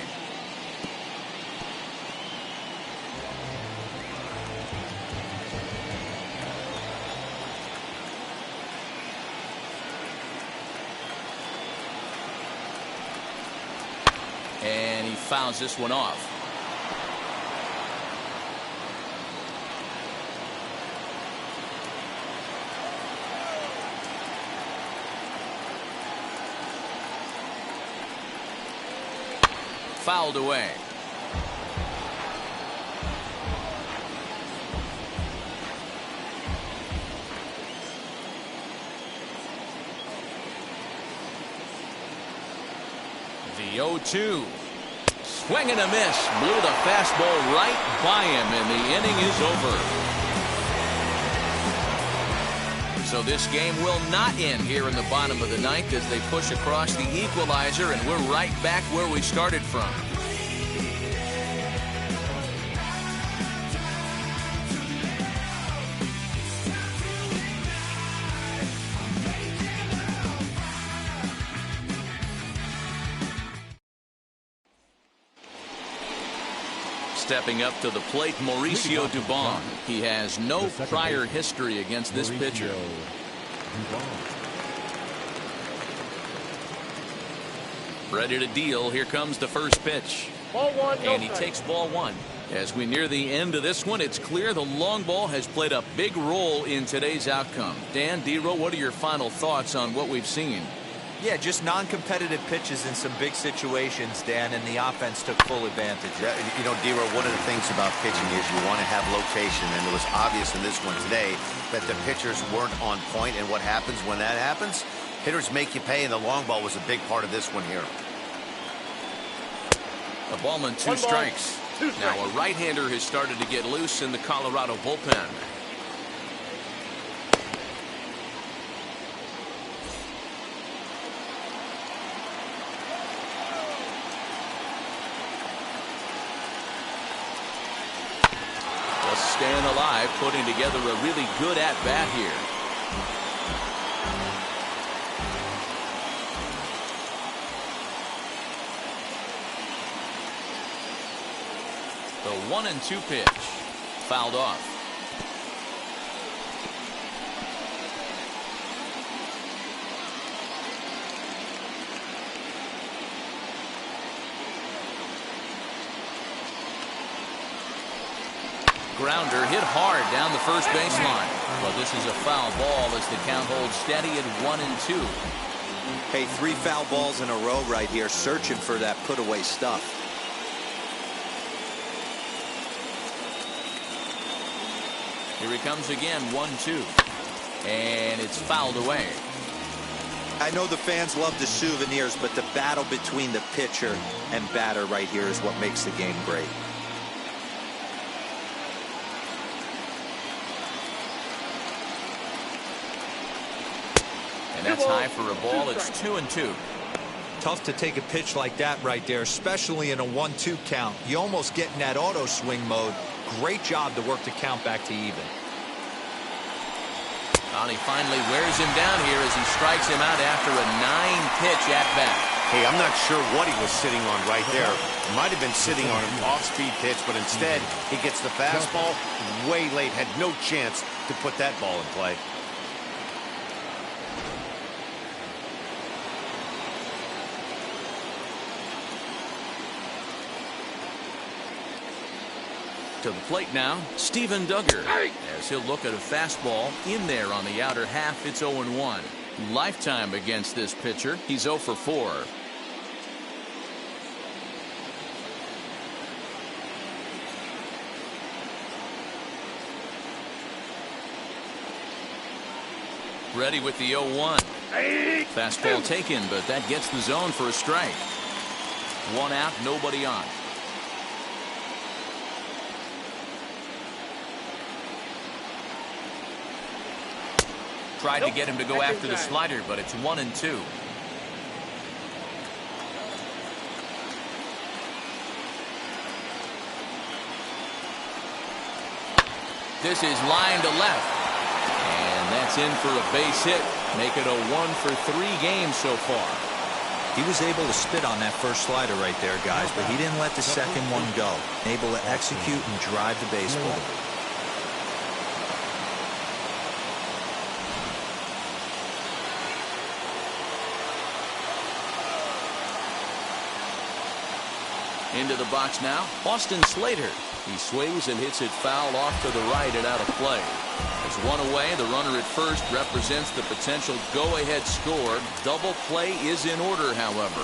And he fouls this one off. Fouled away. The 0-2. Swing and a miss. Blew the fastball right by him, and the inning is over. So this game will not end here in the bottom of the 9th as they push across the equalizer, and we're right back where we started from. Stepping up to the plate, Mauricio Dubon. He has no prior history against this pitcher. Ready to deal. Here comes the first pitch. Ball 1, and he takes ball 1. As we near the end of this one, it's clear the long ball has played a big role in today's outcome. Dan, D-Row, what are your final thoughts on what we've seen? Yeah, just non-competitive pitches in some big situations, Dan, and the offense took full advantage. Yeah, you know, D-Row, one of the things about pitching is you want to have location, and it was obvious in this one today that the pitchers weren't on point, and what happens when that happens? Hitters make you pay, and the long ball was a big part of this one here. A ball and 2 strikes. Now a right-hander has started to get loose in the Colorado bullpen. Just staying alive, putting together a really good at-bat here. The 1-2 pitch. Fouled off. Grounder hit hard down the first baseline. Well, this is a foul ball as the count holds steady at 1-2. Hey, 3 foul balls in a row right here, searching for that put-away stuff. Here he comes again, 1-2. And it's fouled away. I know the fans love the souvenirs, but the battle between the pitcher and batter right here is what makes the game great. And that's high for a ball. It's 2-2. Tough to take a pitch like that right there, especially in a 1-2 count. You almost get in that auto swing mode. Great job to work the count back to even. And he finally wears him down here as he strikes him out after a 9-pitch at bat. Hey, I'm not sure what he was sitting on right there. Might have been sitting on an off-speed pitch, but instead he gets the fastball way late. Had no chance to put that ball in play. To the plate now, Steven Duggar, as he'll look at a fastball in there on the outer half. It's 0-1. Lifetime against this pitcher. He's 0 for 4. Ready with the 0-1. Fastball taken, but that gets the zone for a strike. 1 out, nobody on. Tried to get him to go after the slider, but it's 1-2. This is line to left. And that's in for a base hit. Make it a 1 for 3 games so far. He was able to spit on that first slider right there, guys, but he didn't let the second one go. Able to execute and drive the baseball. Into the box now, Austin Slater. He swings and hits it foul off to the right and out of play. As 1 away, the runner at first represents the potential go-ahead score. Double play is in order, however.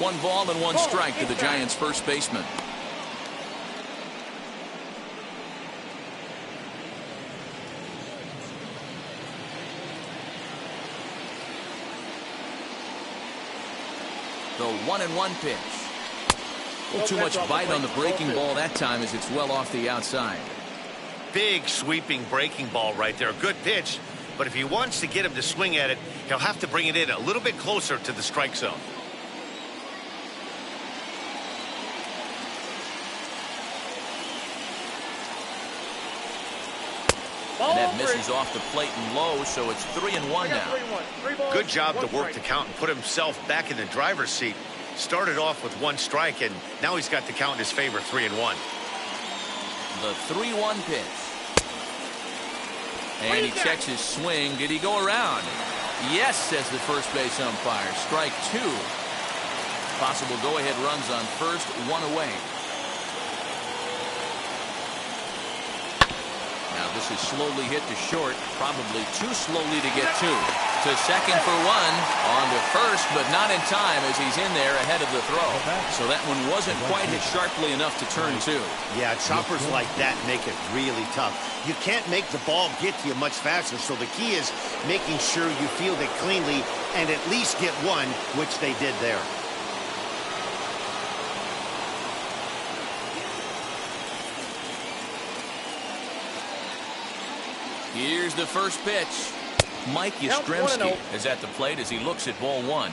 One ball and 1 strike to the Giants' first baseman. The 1-1 pitch. A little too much bite on the breaking ball that time as it's well off the outside. Big sweeping breaking ball right there. Good pitch, but if he wants to get him to swing at it, he'll have to bring it in a little bit closer to the strike zone. And that misses off the plate and low, so it's 3-1 now. Good job to work the count and put himself back in the driver's seat. Started off with 1 strike, and now he's got the count in his favor, 3-1. The 3-1 pitch. And he checks his swing. Did he go around? Yes, says the first base umpire. Strike 2. Possible go-ahead runs on first, 1 away. Now the This is slowly hit to short, probably too slowly to get to. To second for one, on to first, but not in time as he's in there ahead of the throw. So that one wasn't quite hit sharply enough to turn two. Yeah, choppers like that make it really tough. You can't make the ball get to you much faster, so the key is making sure you field it cleanly and at least get one, which they did there. Here's the first pitch. Mike Yastrzemski is at the plate as he looks at ball one.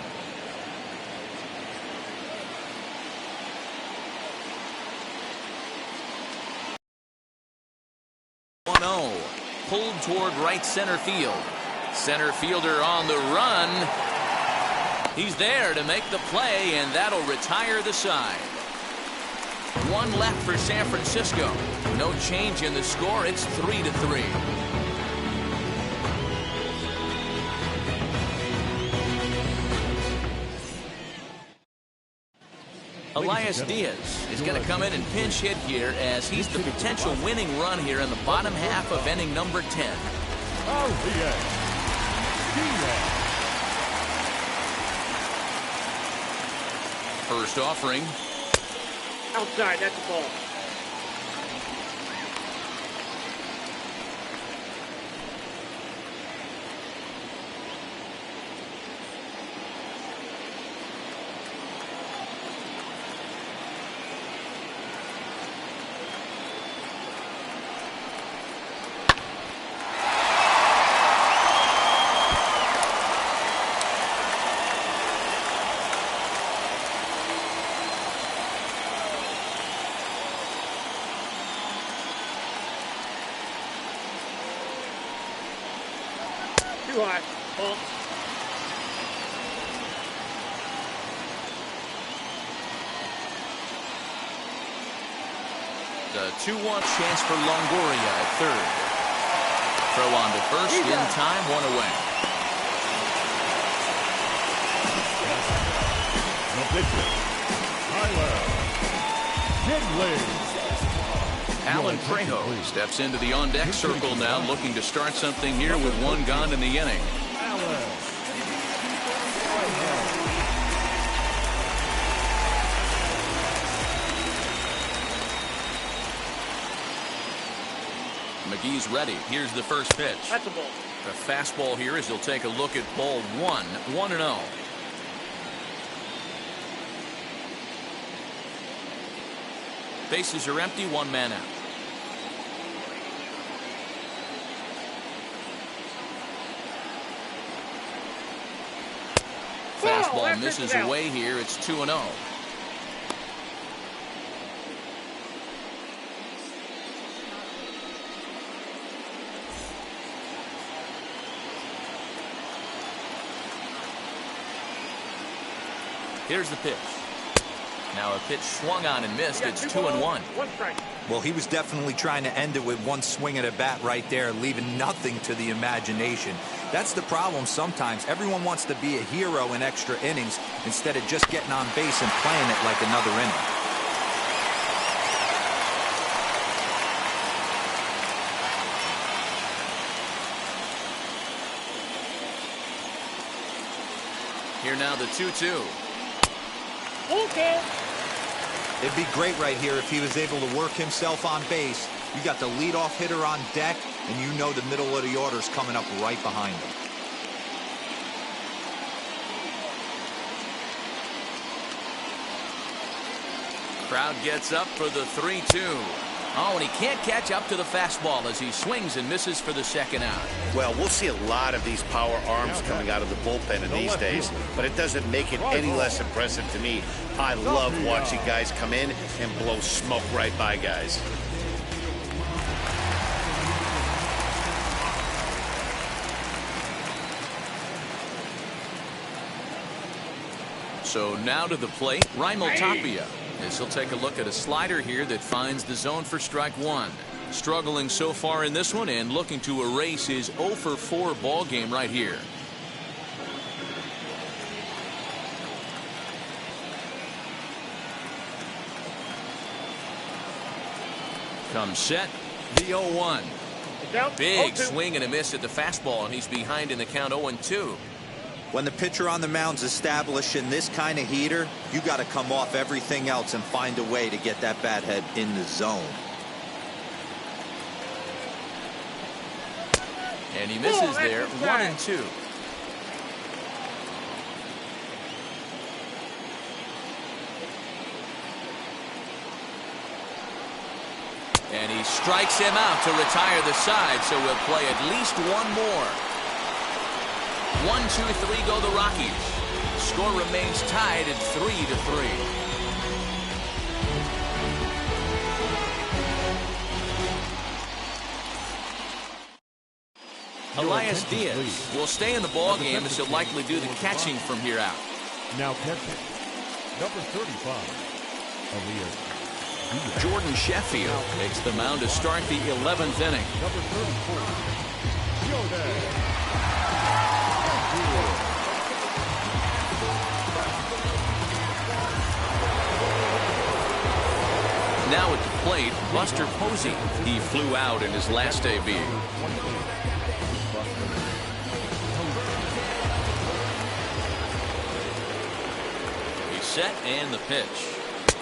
1-0. Pulled toward right center field. Center fielder on the run. He's there to make the play, and that'll retire the side. One left for San Francisco. No change in the score. It's 3-3. Elias Diaz is going to come in and pinch hit here as he's the potential winning run here in the bottom half of inning number 10. First offering. Outside, that's a ball. Too high. Ball. The 2-1 chance for Longoria at third. Throw on to first in time, one away. The pitcher, Tyler Kinley. Alan Trejo steps into the on-deck circle now, looking to start something here with one gone in the inning. McGee's ready. Here's the first pitch. That's a ball. The fastball here as he'll take a look at ball one. 1-0. Bases are empty, one man out. Fastball misses away here. It's 2-0. Here's the pitch. Now a pitch swung on and missed. It's 2-1. One strike. Well, he was definitely trying to end it with one swing at a bat right there, leaving nothing to the imagination. That's the problem sometimes. Everyone wants to be a hero in extra innings instead of just getting on base and playing it like another inning. Here now the 2-2. Okay. It'd be great right here if he was able to work himself on base. You got the leadoff hitter on deck, and you know the middle of the order's coming up right behind him. Crowd gets up for the 3-2. Oh, and he can't catch up to the fastball as he swings and misses for the second out. Well, we'll see a lot of these power arms coming out of the bullpen in these days, but it doesn't make it any less impressive to me. I love watching guys come in and blow smoke right by guys. So now to the plate, Raimel Tapia. As he'll take a look at a slider here that finds the zone for strike one. Struggling so far in this one and looking to erase his 0-for-4 ball game right here. Comes set, the 0-1. Down. Big 0-2. swing and a miss at the fastball, and he's behind in the count 0-2. When the pitcher on the mound's establishing this kind of heater, you got to come off everything else and find a way to get that bat head in the zone. And he misses there, 1-2. And he strikes him out to retire the side, so we'll play at least one more. 1-2-3 go the Rockies. Score remains tied at 3-3. Elias Diaz will stay in the ball game as he'll likely do the catching from here out. Now catching, number 35, Elias. Jordan Sheffield takes the mound to start the 11th inning. Number 34, Jordan. Now at the plate, Buster Posey. He flew out in his last debut. He's set and the pitch.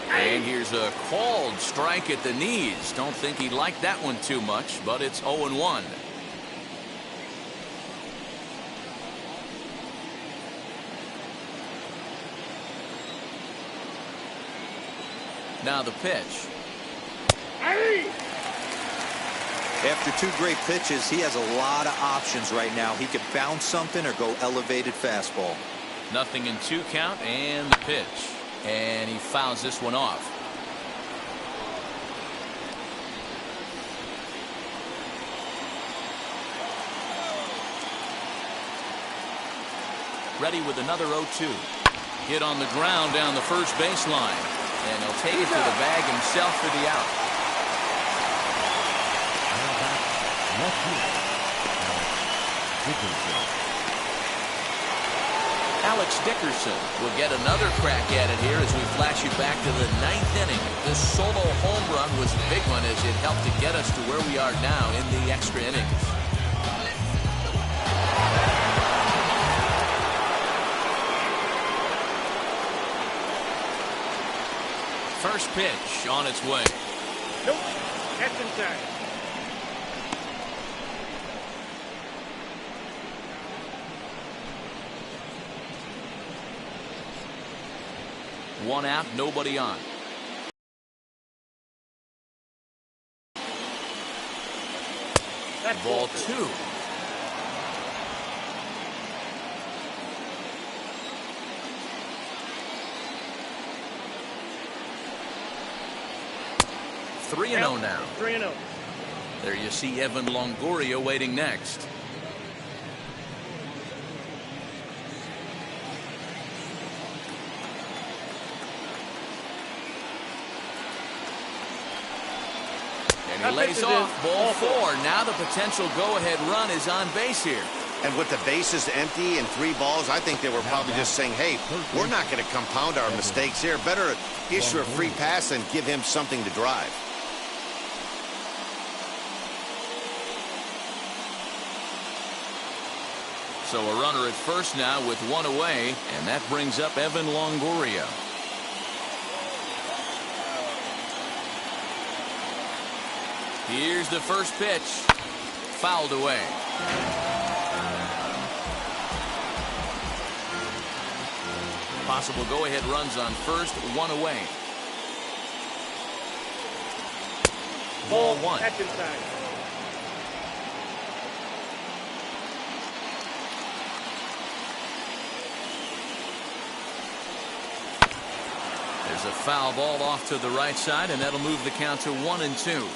And here's a called strike at the knees. Don't think he liked that one too much, but it's 0-1. Now the pitch. After two great pitches, he has a lot of options right now. He could bounce something or go elevated fastball. Nothing in 2 count and the pitch. And he fouls this one off. Ready with another 0-2. Hit on the ground down the first baseline. And he'll take it to the bag himself for the out. Alex Dickerson will get another crack at it here as we flash you back to the 9th inning. This solo home run was a big one as it helped to get us to where we are now in the extra innings. First pitch on its way. Nope. That's inside. One out, nobody on. That's Ball 2. Three and 0 now. 3-0. There you see Evan Longoria waiting next. And he lays off. Ball 4. Now the potential go-ahead run is on base here. And with the bases empty and 3 balls, I think they were probably just saying, hey, we're not going to compound our mistakes here. Better issue a free pass and give him something to drive. So a runner at first now with 1 away, and that brings up Evan Longoria. Here's the first pitch. Fouled away. Possible go-ahead runs on first, 1 away. Ball 1. That's inside. There's a foul ball off to the right side, and that'll move the count to 1-2.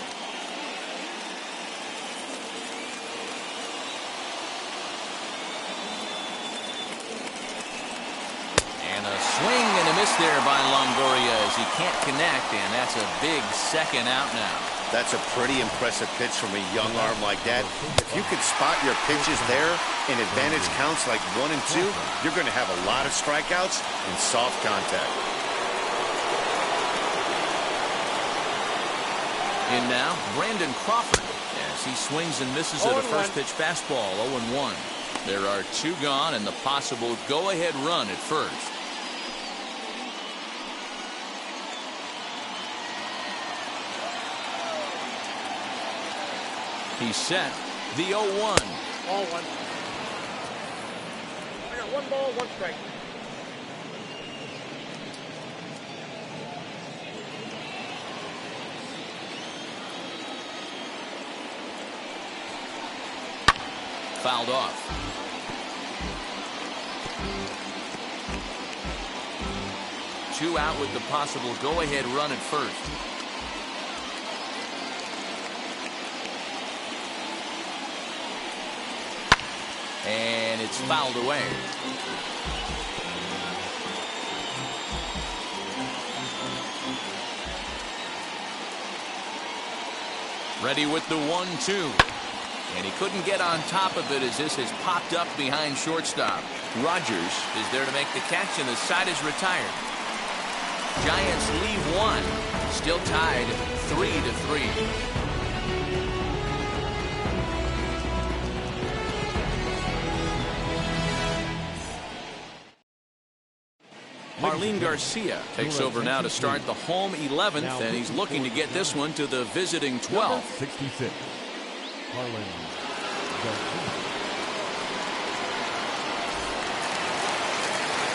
Swing and a miss there by Longoria as he can't connect, and that's a big second out now. That's a pretty impressive pitch from a young arm like that. If you could spot your pitches there in advantage counts like 1 and 2, you're going to have a lot of strikeouts and soft contact. In now, Brandon Crawford, as as he swings and misses at a first pitch fastball. 0-1. There are 2 gone and the possible go-ahead run at first. He's set. The 0-1. Ball 1. I got 1 ball, 1 strike. Fouled off. Two out with the possible go-ahead run at first. And it's fouled away. Ready with the 1-2. And he couldn't get on top of it as this has popped up behind shortstop. Rogers is there to make the catch, and the side is retired. Giants leave 1. Still tied 3-3. Marlene Garcia takes over now to start the home 11th, and he's looking to get this one to the visiting 12th. 66. Marlene Garcia.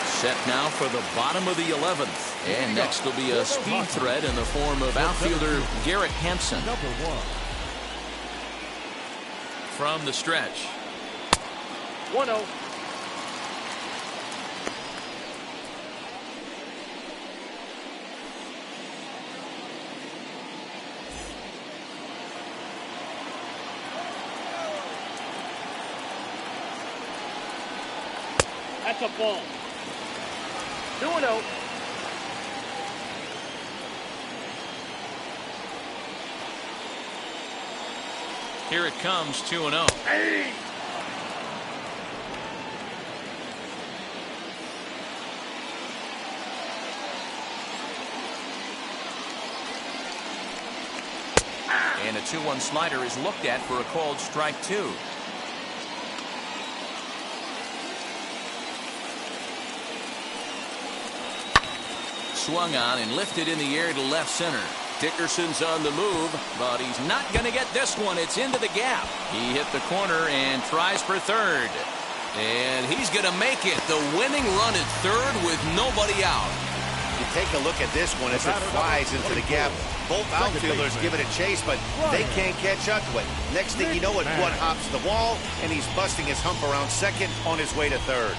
Set now for the bottom of the 11th. And next will be a speed threat in the form of outfielder Garrett Hampson. Number 1. From the stretch. 1-0. That's a ball. 2-0. Here it comes, 2-0. Hey! And a 2-1 slider is looked at for a called strike 2. Swung on and lifted in the air to left center. Dickerson's on the move, but he's not going to get this one. It's into the gap. He hit the corner and tries for third. And he's going to make it. The winning run at third with nobody out. You take a look at this one as it flies into the gap. Both outfielders give it a chase, but they can't catch up to it. Next thing you know, it one hops the wall, and he's busting his hump around second on his way to third.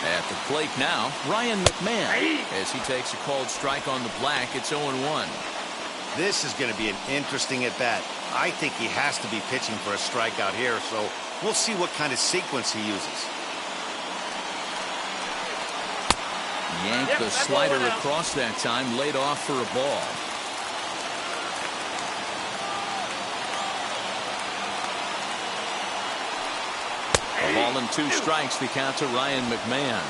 At the plate now, Ryan McMahon. As he takes a called strike on the black, it's 0-1. This is going to be an interesting at-bat. I think he has to be pitching for a strikeout here, so we'll see what kind of sequence he uses. Yanked the slider across that time, laid off for a ball. A ball and 2 strikes, the count to Ryan McMahon.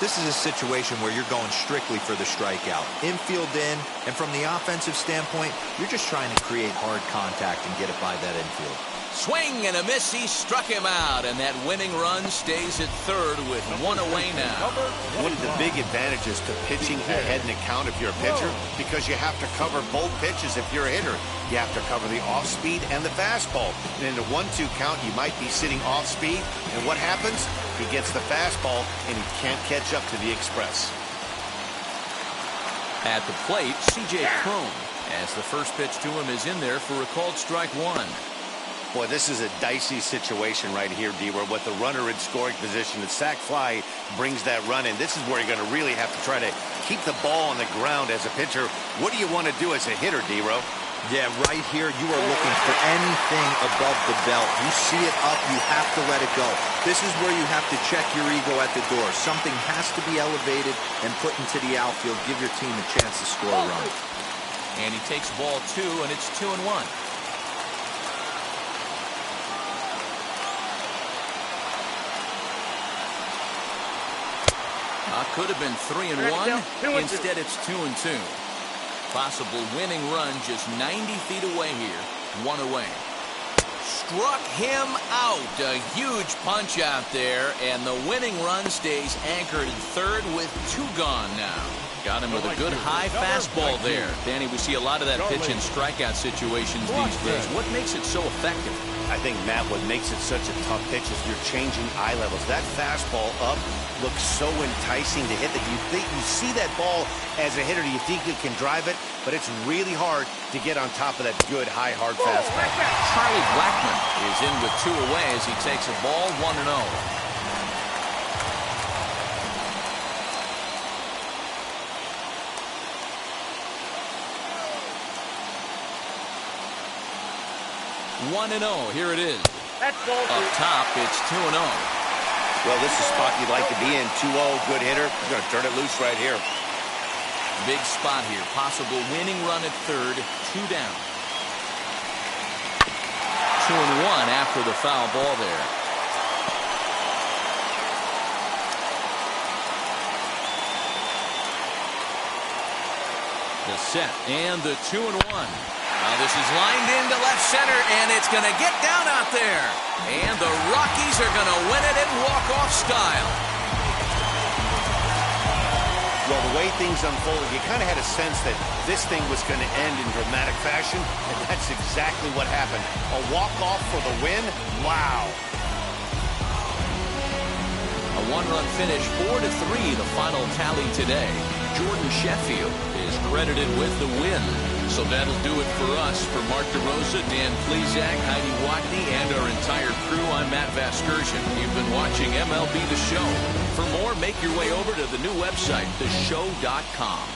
This is a situation where you're going strictly for the strikeout. Infield in, and from the offensive standpoint, you're just trying to create hard contact and get it by that infield. Swing and a miss. He struck him out, and that winning run stays at third with 1 away now. One of the big advantages to pitching ahead in the count if you're a pitcher, because you have to cover both pitches if you're a hitter. You have to cover the off-speed and the fastball. And in the 1-2 count, you might be sitting off-speed, and what happens? He gets the fastball, and he can't catch up to the express. At the plate, C.J. Cron, as the first pitch to him is in there for a called strike 1. Boy, this is a dicey situation right here, D-Ware. With the runner in scoring position, the sac fly brings that run in. This is where you're going to really have to try to keep the ball on the ground as a pitcher. What do you want to do as a hitter, D-Ro? Yeah, right here, you are looking for anything above the belt. You see it up, you have to let it go. This is where you have to check your ego at the door. Something has to be elevated and put into the outfield. Give your team a chance to score a run. And he takes ball 2, and it's 2-1. Could have been 3-1. Instead, it's 2-2. Possible winning run just 90 feet away here. 1 away. Struck him out. A huge punch out there, and the winning run stays anchored in third with 2 gone now. Got him with a good high fastball there. Danny, we see a lot of that pitch in strikeout situations these days. What makes it so effective? I think, Matt, what makes it such a tough pitch is you're changing eye levels. That fastball up looks so enticing to hit that you see that ball as a hitter, you think you can drive it, but it's really hard to get on top of that good, high, hard fastball. Charlie Blackmon is in with 2 away as he takes a ball 1-0. Here it is. Up top, it's 2-0. Well, this is a spot you'd like to be in. 2-0, good hitter. He's going to turn it loose right here. Big spot here. Possible winning run at third. 2 down. 2-1 after the foul ball there. The set and the 2-1. Now this is lined into left center, and it's going to get down out there. And the Rockies are going to win it in walk-off style. Well, the way things unfolded, you kind of had a sense that this thing was going to end in dramatic fashion, and that's exactly what happened. A walk-off for the win? Wow. A 1-run finish, 4-3, the final tally today. Jordan Sheffield is credited with the win. So that'll do it for us. For Mark DeRosa, Dan Plesac, Heidi Watney, and our entire crew, I'm Matt Vasgersian. You've been watching MLB The Show. For more, make your way over to the new website, theshow.com.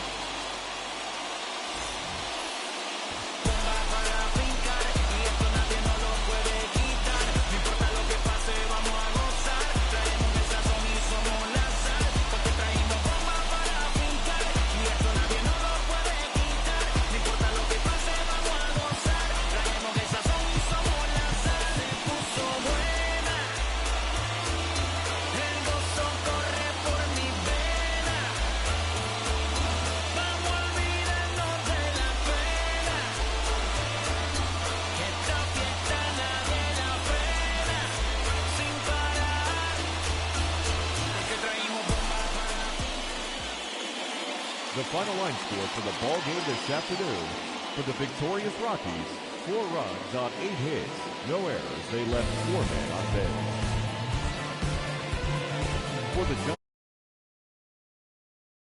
The final line score for the ball game this afternoon: for the victorious Rockies, 4 runs on 8 hits, no errors. They left 4 men on base. For the